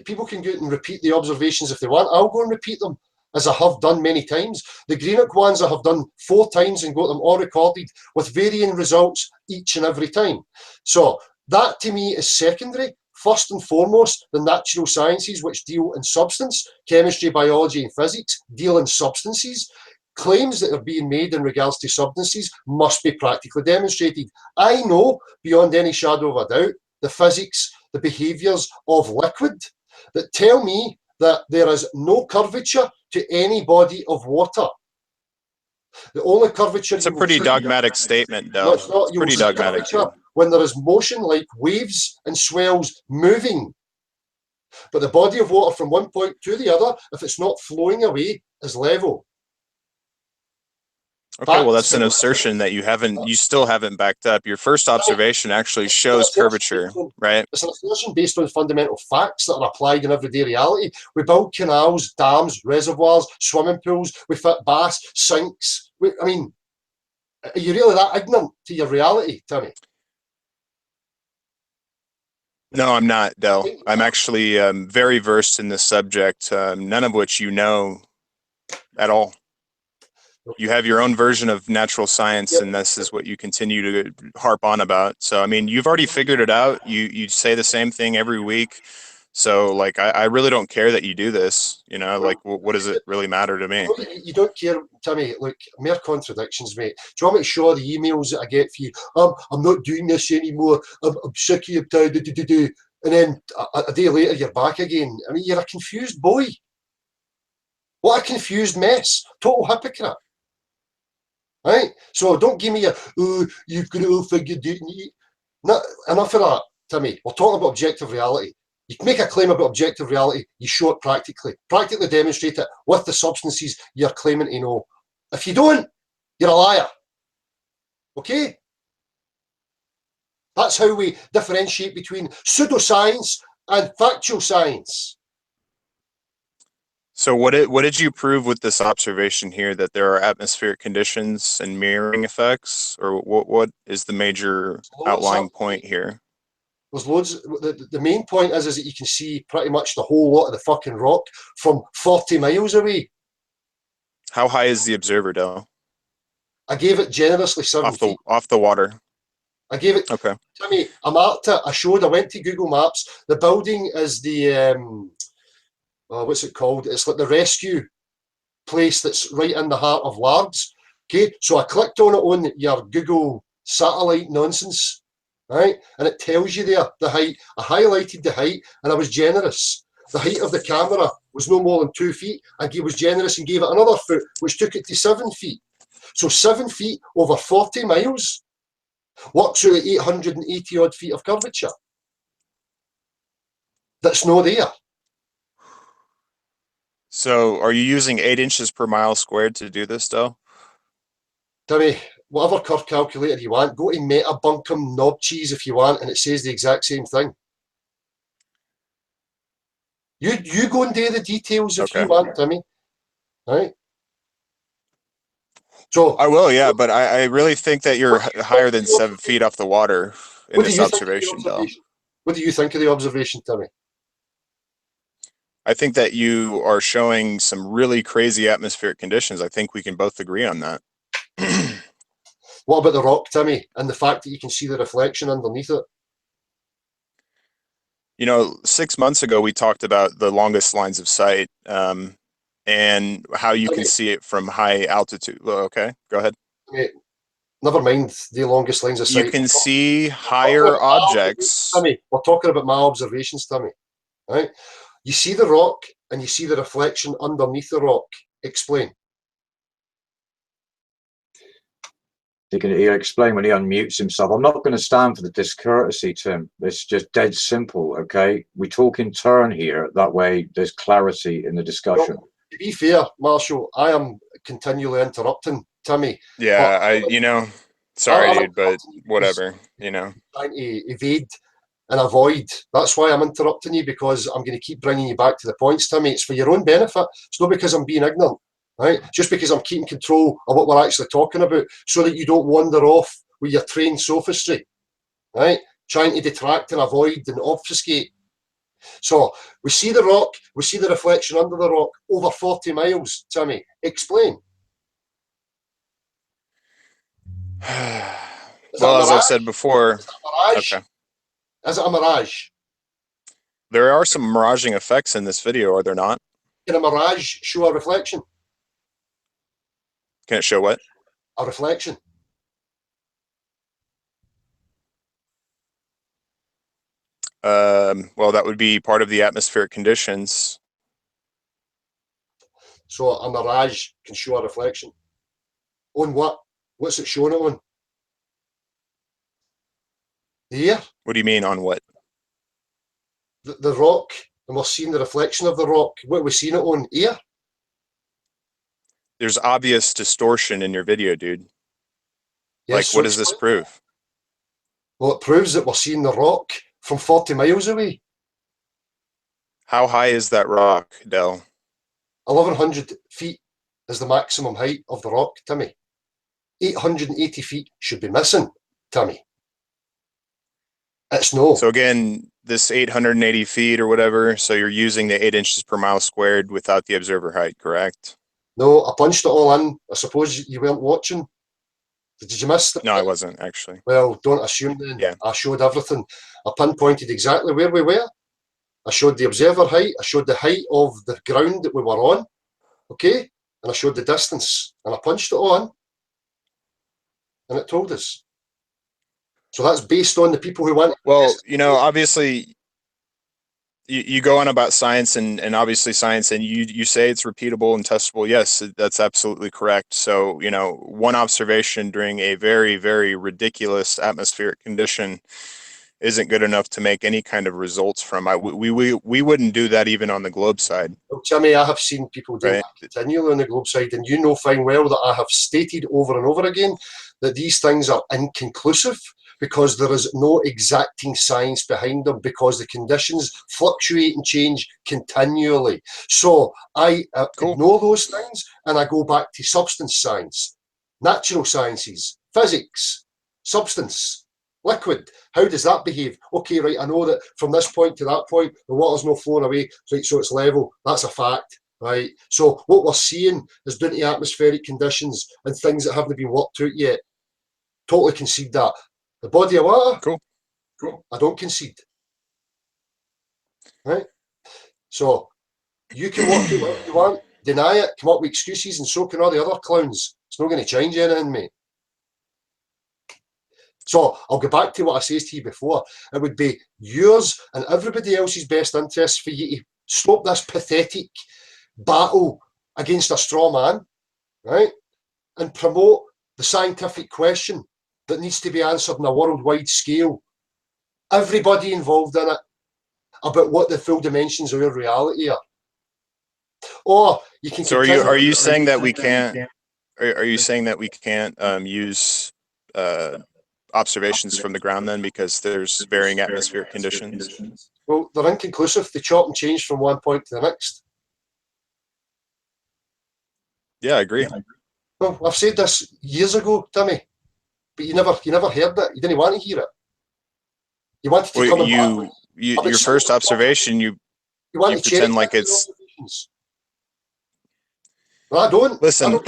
People can go out and repeat the observations if they want. I'll go and repeat them, as I have done many times. The Greenock ones I have done 4 times and got them all recorded with varying results each and every time. So that to me is secondary. First and foremost, the natural sciences, which deal in substance, chemistry, biology, and physics, deal in substances. Claims that are being made in regards to substances must be practically demonstrated. I know beyond any shadow of a doubt the physics, the behaviours of liquid that tell me that there is no curvature to any body of water. The only curvature It's a pretty dogmatic statement, though. no, it's not. It's You will pretty see dogmatic. curvature when there is motion like waves and swells moving. But the body of water from one point to the other, if it's not flowing away, is level. Okay, well, that's an assertion that you still haven't backed up. Your first observation actually shows curvature, right? It's an assertion based on fundamental facts that are applied in everyday reality. We build canals, dams, reservoirs, swimming pools, we fit baths, sinks. I mean, are you really that ignorant to your reality, Timmy? No, I'm not, Del. I'm actually very versed in this subject, none of which you know at all. You have your own version of natural science, and this is what you continue to harp on about. So, I mean, you've already figured it out. You say the same thing every week. So, like, I really don't care that you do this. You know, like, what does it really matter to me? You don't care, Timmy. Look, mere contradictions, mate. Do you want me to show the emails that I get for you? I'm not doing this anymore. I'm sick of you. And then a day later, you're back again. I mean, you're a confused boy. What a confused mess. Total hypocrite. Right? So don't give me a, oh, you've got it all figured out. No, enough of that, Timmy. We're talking about objective reality. You can make a claim about objective reality, you show it practically. Practically demonstrate it with the substances you're claiming to know. If you don't, you're a liar. Okay? That's how we differentiate between pseudoscience and factual science. So what did you prove with this observation here, that there are atmospheric conditions and mirroring effects, or what is the major outlying point here? There's loads. The main point is that you can see pretty much the whole lot of the fucking rock from 40 miles away. How high is the observer, Del? I gave it generously 7 feet. Off the water. I gave it. Okay. Timmy, I marked it. I went to Google Maps. The building is the what's it called? It's like the rescue place that's right in the heart of Largs. Okay, so I clicked on it on your Google satellite nonsense, right? And it tells you there the height. I highlighted the height and I was generous. The height of the camera was no more than 2 feet. I was generous and gave it another foot, which took it to 7 feet. So 7 feet over 40 miles works out at 880 odd feet of curvature. That's not there. So are you using 8 inches per mile squared to do this, though? Timmy, whatever curve calculator you want, go to Meta Bunkum Knob Cheese if you want, and it says the exact same thing. You go and do the details if Okay. you want, Timmy. Right? So I will, yeah, but I really think that you're higher than 7 feet off the water in what do this you think of the observation, Del. observation? What do you think of the observation, Timmy? I think that you are showing some really crazy atmospheric conditions. I think we can both agree on that. What about the rock, Timmy, and the fact that you can see the reflection underneath it? You know, 6 months ago, we talked about the longest lines of sight and how you can see it from high altitude. Well, okay, go ahead. Timmy, never mind the longest lines of sight. You can see higher objects. Timmy, we're talking about my observations, Timmy. Right? You see the rock and you see the reflection underneath the rock. Explain. He can explain when he unmutes himself. I'm not going to stand for the discourtesy, Tim. It's just dead simple, okay? We talk in turn here. That way there's clarity in the discussion. Well, to be fair, Marshall, I am continually interrupting Timmy. Yeah, sorry, dude, but whatever, Trying to evade and avoid. That's why I'm interrupting you, because I'm going to keep bringing you back to the points, Timmy. It's for your own benefit. It's not because I'm being ignorant. Right? Just because I'm keeping control of what we're actually talking about, so that you don't wander off with your trained sophistry, right? Trying to detract and avoid and obfuscate. So we see the rock, we see the reflection under the rock, over 40 miles, Timmy. Explain. Well, as I've said before, is it a mirage? okay. Is it a mirage? There are some miraging effects in this video, are there not? Can a mirage show a reflection? Can it show what? A reflection. Well, that would be part of the atmospheric conditions. So a mirage can show a reflection. On what? What's it showing it on? The air. What do you mean on what? The rock, and we're seeing the reflection of the rock. What are we seeing it on? Air. There's obvious distortion in your video, dude. Yes, like, so what does this prove? Well, it proves that we're seeing the rock from 40 miles away. How high is that rock, Del? 1,100 feet is the maximum height of the rock, Timmy. 880 feet should be missing, Timmy. It's no. So again, this 880 feet or whatever, so you're using the 8 inches per mile squared without the observer height, correct? No, I punched it all in. I suppose you weren't watching. Did you miss it? No, I wasn't, actually. Well, don't assume then. Yeah. I showed everything. I pinpointed exactly where we were. I showed the observer height. I showed the height of the ground that we were on. Okay? And I showed the distance. And I punched it on. And it told us. So that's based on the people who went. Well, obviously, you go on about science and obviously science, and you say it's repeatable and testable. Yes, that's absolutely correct. So, one observation during a very, very ridiculous atmospheric condition isn't good enough to make any kind of results from. We wouldn't do that even on the globe side. Well, Jimmy, I have seen people do Right. that continually on the globe side, and you know fine well that I have stated over and over again that these things are inconclusive, because there is no exacting science behind them, because the conditions fluctuate and change continually. So I ignore those things and I go back to substance science, natural sciences, physics, substance, liquid. How does that behave? Okay, right, I know that from this point to that point, the water's not flowing away, right, so it's level. That's a fact, right? So what we're seeing is down to atmospheric conditions and things that haven't been worked out yet. Totally concede that. The body of water, Cool. I don't concede. Right? So you can work out what you want. deny it, come up with excuses, and so can all the other clowns. It's not going to change anything, mate. So I'll go back to what I said to you before. It would be yours and everybody else's best interest for you to stop this pathetic battle against a straw man, right? And promote the scientific question that needs to be answered on a worldwide scale. Everybody involved in it, about what the full dimensions of your reality are. Or you can. So are you saying that we can't? Are you saying that we can't use observations from the ground then because there's varying atmospheric conditions? Well, they're inconclusive. They chop and change from one point to the next. Yeah, I agree. Well, I've said this years ago, Timmy, but you never heard it. You didn't want to hear it. You wanted to come and your first observation, you pretend like it's. Well, I don't. Listen,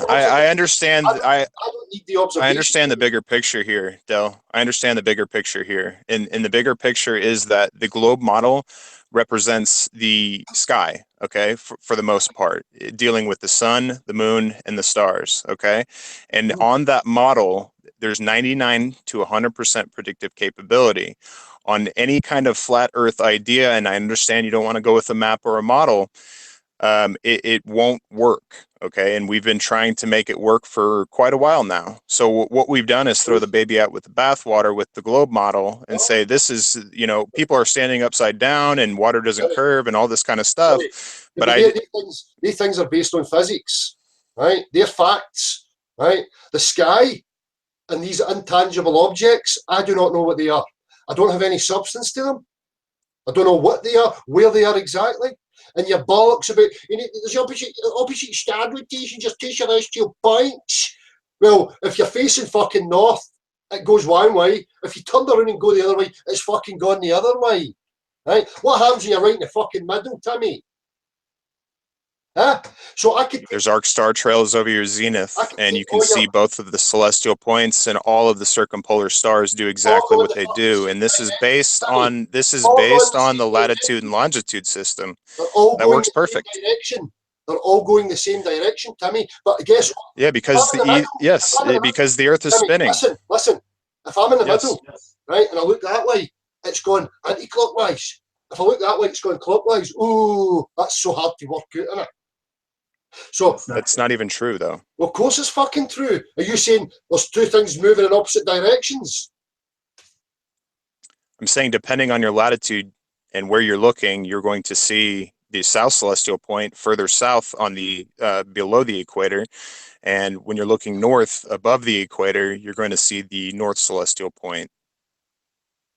I understand. I don't need the observation. I understand the bigger picture here, Del. I understand the bigger picture here. And the bigger picture is that the globe model represents the sky, okay, for the most part, dealing with the sun, the moon, and the stars, okay? And on that model, there's 99 to 100% predictive capability. On any kind of flat Earth idea, and I understand you don't want to go with a map or a model, it won't work, okay? And we've been trying to make it work for quite a while now. So what we've done is throw the baby out with the bathwater with the globe model and say, this is, people are standing upside down and water doesn't curve and all this kind of stuff. But these things are based on physics, right? They're facts, right? The sky and these intangible objects, I do not know what they are. I don't have any substance to them. I don't know what they are, where they are exactly. And your bollocks about, there's opposite star rotation, just two celestial points. Well, if you're facing fucking north, it goes one way. If you turn around and go the other way, it's fucking gone the other way. Right? What happens when you're right in the fucking middle, Timmy? Huh? So there's arc star trails over your zenith, and you can see both of the celestial points, and all of the circumpolar stars do exactly what they do. And this is based on the latitude and longitude system. That works perfect. They're all going the same direction, Timmy. But guess what? Yeah, because because the Earth is spinning. Listen. If I'm in the middle, right, and I look that way, it's going anti-clockwise. If I look that way, it's going clockwise. Ooh, that's so hard to work out, isn't it? So that's not even true, though. Well, of course it's fucking true. Are you saying there's two things moving in opposite directions? I'm saying depending on your latitude and where you're looking, you're going to see the south celestial point further south on the below the equator, and when you're looking north above the equator, you're going to see the north celestial point.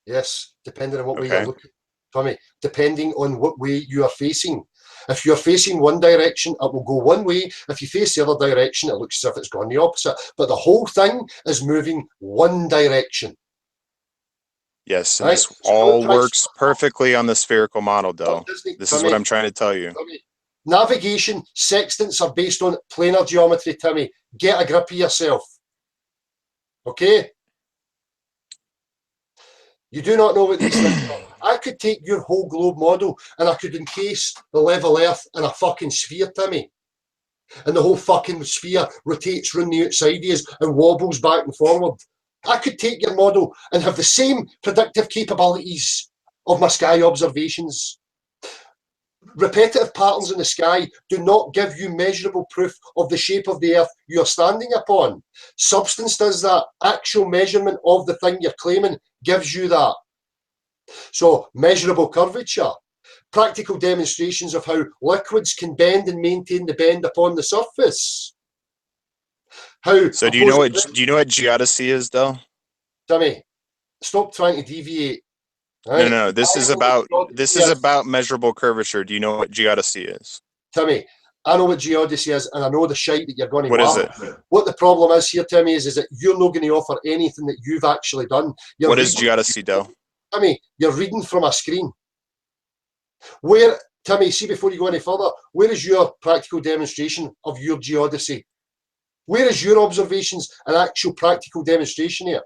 Yes, depending on what way you're looking, Tommy. Depending on what way you are facing. If you're facing one direction, it will go one way. If you face the other direction, it looks as if it's gone the opposite. But the whole thing is moving one direction. Yes, and this all works perfectly on the spherical model, Del. This is what I'm trying to tell you. Navigation sextants are based on planar geometry, Timmy. Get a grip of yourself. Okay? You do not know what these things are. I could take your whole globe model and I could encase the level Earth in a fucking sphere, Timmy. And the whole fucking sphere rotates round the outside of us and wobbles back and forward. I could take your model and have the same predictive capabilities of my sky observations. Repetitive patterns in the sky do not give you measurable proof of the shape of the Earth you're standing upon. Substance does that. Actual measurement of the thing you're claiming gives you that. So, measurable curvature, practical demonstrations of how liquids can bend and maintain the bend upon the surface. So do you know what geodesy is, though? Timmy, stop trying to deviate. Right? No. This is about measurable curvature. Do you know what geodesy is? Timmy, I know what geodesy is, and I know the shite that you're going to What is it? What the problem is here, Timmy, is that you're not going to offer anything that you've actually done. What is geodesy, though? Timmy, you're reading from a screen. Where, Timmy, see before you go any further, where is your practical demonstration of your geodesy? Where is your observations and actual practical demonstration here?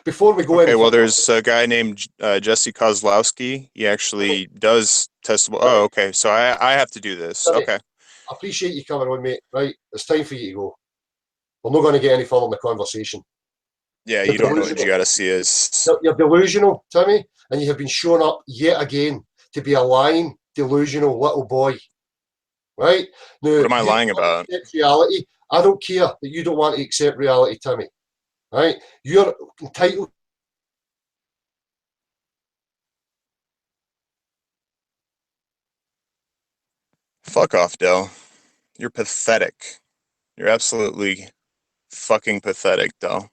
Before we go any further. Well, there's a guy named Jesse Kozlowski. He actually does testable. Oh, okay. So I have to do this. Timmy, okay. I appreciate you coming on, mate. Right, it's time for you to go. We're not going to get any further in the conversation. Yeah, You're you don't know what delusional. you got to see is. You're delusional, Timmy, and you have been shown up yet again to be a lying, delusional little boy. Right? Now, What am I you lying don't want about? to accept reality. I don't care that you don't want to accept reality, Timmy. Right? You're entitled. Fuck off, Dell. You're pathetic. You're absolutely fucking pathetic, Dell.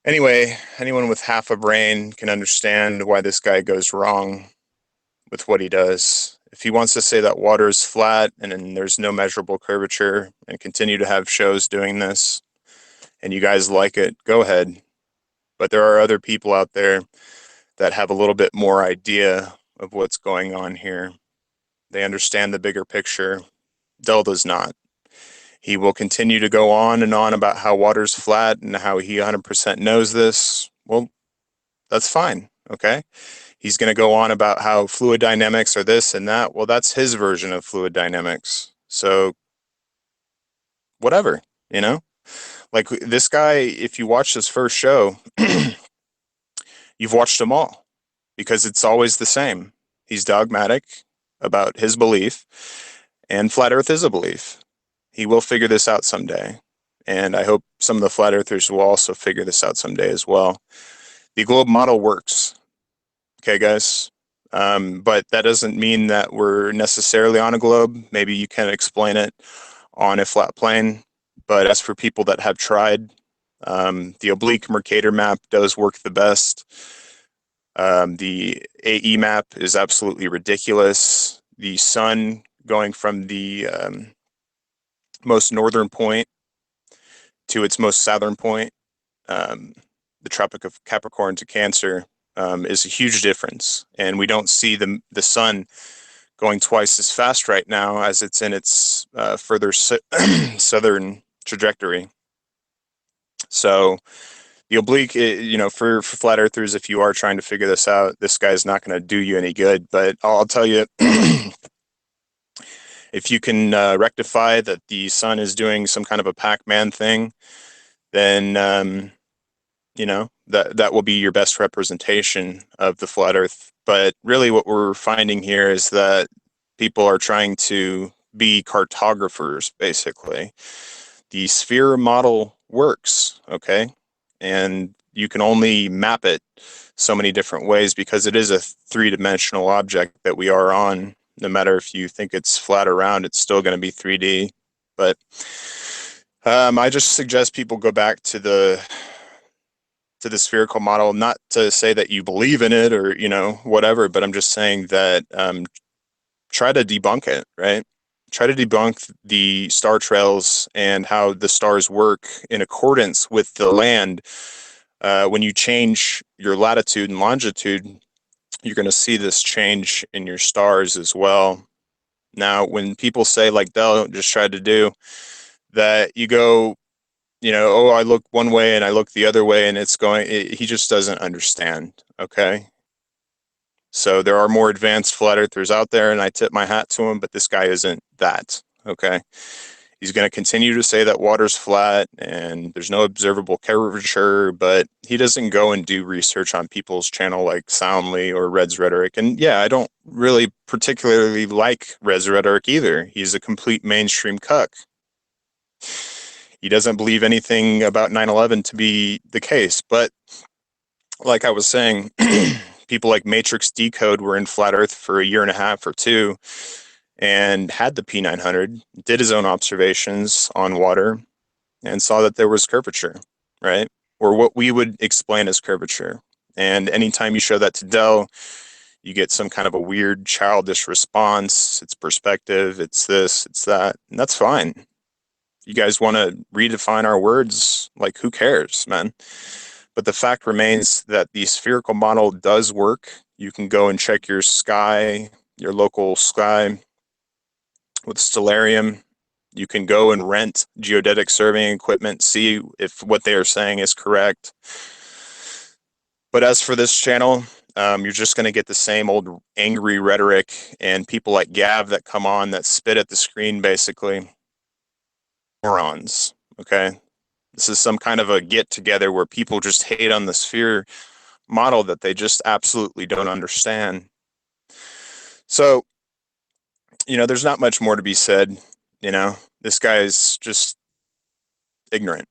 Anyway, anyone with half a brain can understand why this guy goes wrong with what he does. If he wants to say that water is flat and then there's no measurable curvature and continue to have shows doing this and you guys like it, go ahead. But there are other people out there that have a little bit more idea of what's going on here. They understand the bigger picture. Dell does not. He will continue to go on and on about how water's flat and how he 100% knows this. Well, that's fine, okay? He's going to go on about how fluid dynamics are this and that. Well, that's his version of fluid dynamics. So, whatever, you know? Like this guy, if you watch this first show, you've watched them all because it's always the same. He's dogmatic about his belief, and flat Earth is a belief. He will figure this out someday. And I hope some of the flat earthers will also figure this out someday as well. The globe model works. Okay, guys. But that doesn't mean that we're necessarily on a globe. Maybe you can explain it on a flat plane. But as for people that have tried, the oblique Mercator map does work the best. The AE map is absolutely ridiculous. The sun going from the most northern point to its most southern point, um, the Tropic of Capricorn to Cancer, is a huge difference. And we don't see the sun going twice as fast right now as it's in its further southern trajectory. So the oblique, you know, for flat earthers, if you are trying to figure this out, this guy's not going to do you any good. But I'll tell you, if you can rectify that the sun is doing some kind of a Pac-Man thing, then you know that will be your best representation of the flat Earth. But really, what we're finding here is that people are trying to be cartographers, basically. The sphere model works, okay, and you can only map it so many different ways because it is a three-dimensional object that we are on. No matter if you think it's flat or round, it's still going to be 3D. But I just suggest people go back to the spherical model, not to say that you believe in it or, you know, whatever, but I'm just saying that try to debunk it, right? Try to debunk the star trails and how the stars work in accordance with the land. When you change your latitude and longitude, you're going to see this change in your stars as well. Now, when people say, like Dell just tried to do, that you go, you know, oh, I look one way and I look the other way and it's going, he just doesn't understand, okay? So there are more advanced flat earthers out there and I tip my hat to him, but this guy isn't that, okay? He's going to continue to say that water's flat and there's no observable curvature, but he doesn't go and do research on people's channel like Soundly or Red's Rhetoric. And yeah, I don't really particularly like Red's Rhetoric either. He's a complete mainstream cuck. He doesn't believe anything about 9/11 to be the case. But like I was saying, people like Matrix Decode were in Flat Earth for a year and a half or two and had the P900, did his own observations on water, and saw that there was curvature, right? Or what we would explain as curvature. And anytime you show that to Dell, you get some kind of a weird childish response. It's perspective, it's this, it's that, and that's fine. You guys want to redefine our words? Like, who cares, man? But the fact remains that the spherical model does work. You can go and check your sky, your local sky with Stellarium. You can go and rent geodetic surveying equipment, see if what they are saying is correct. But as for this channel, you're just going to get the same old angry rhetoric and people like Gav that come on that spit at the screen, basically. Morons, okay? This is some kind of a get together where people just hate on the sphere model that they just absolutely don't understand. So, there's not much more to be said. This guy's just ignorant.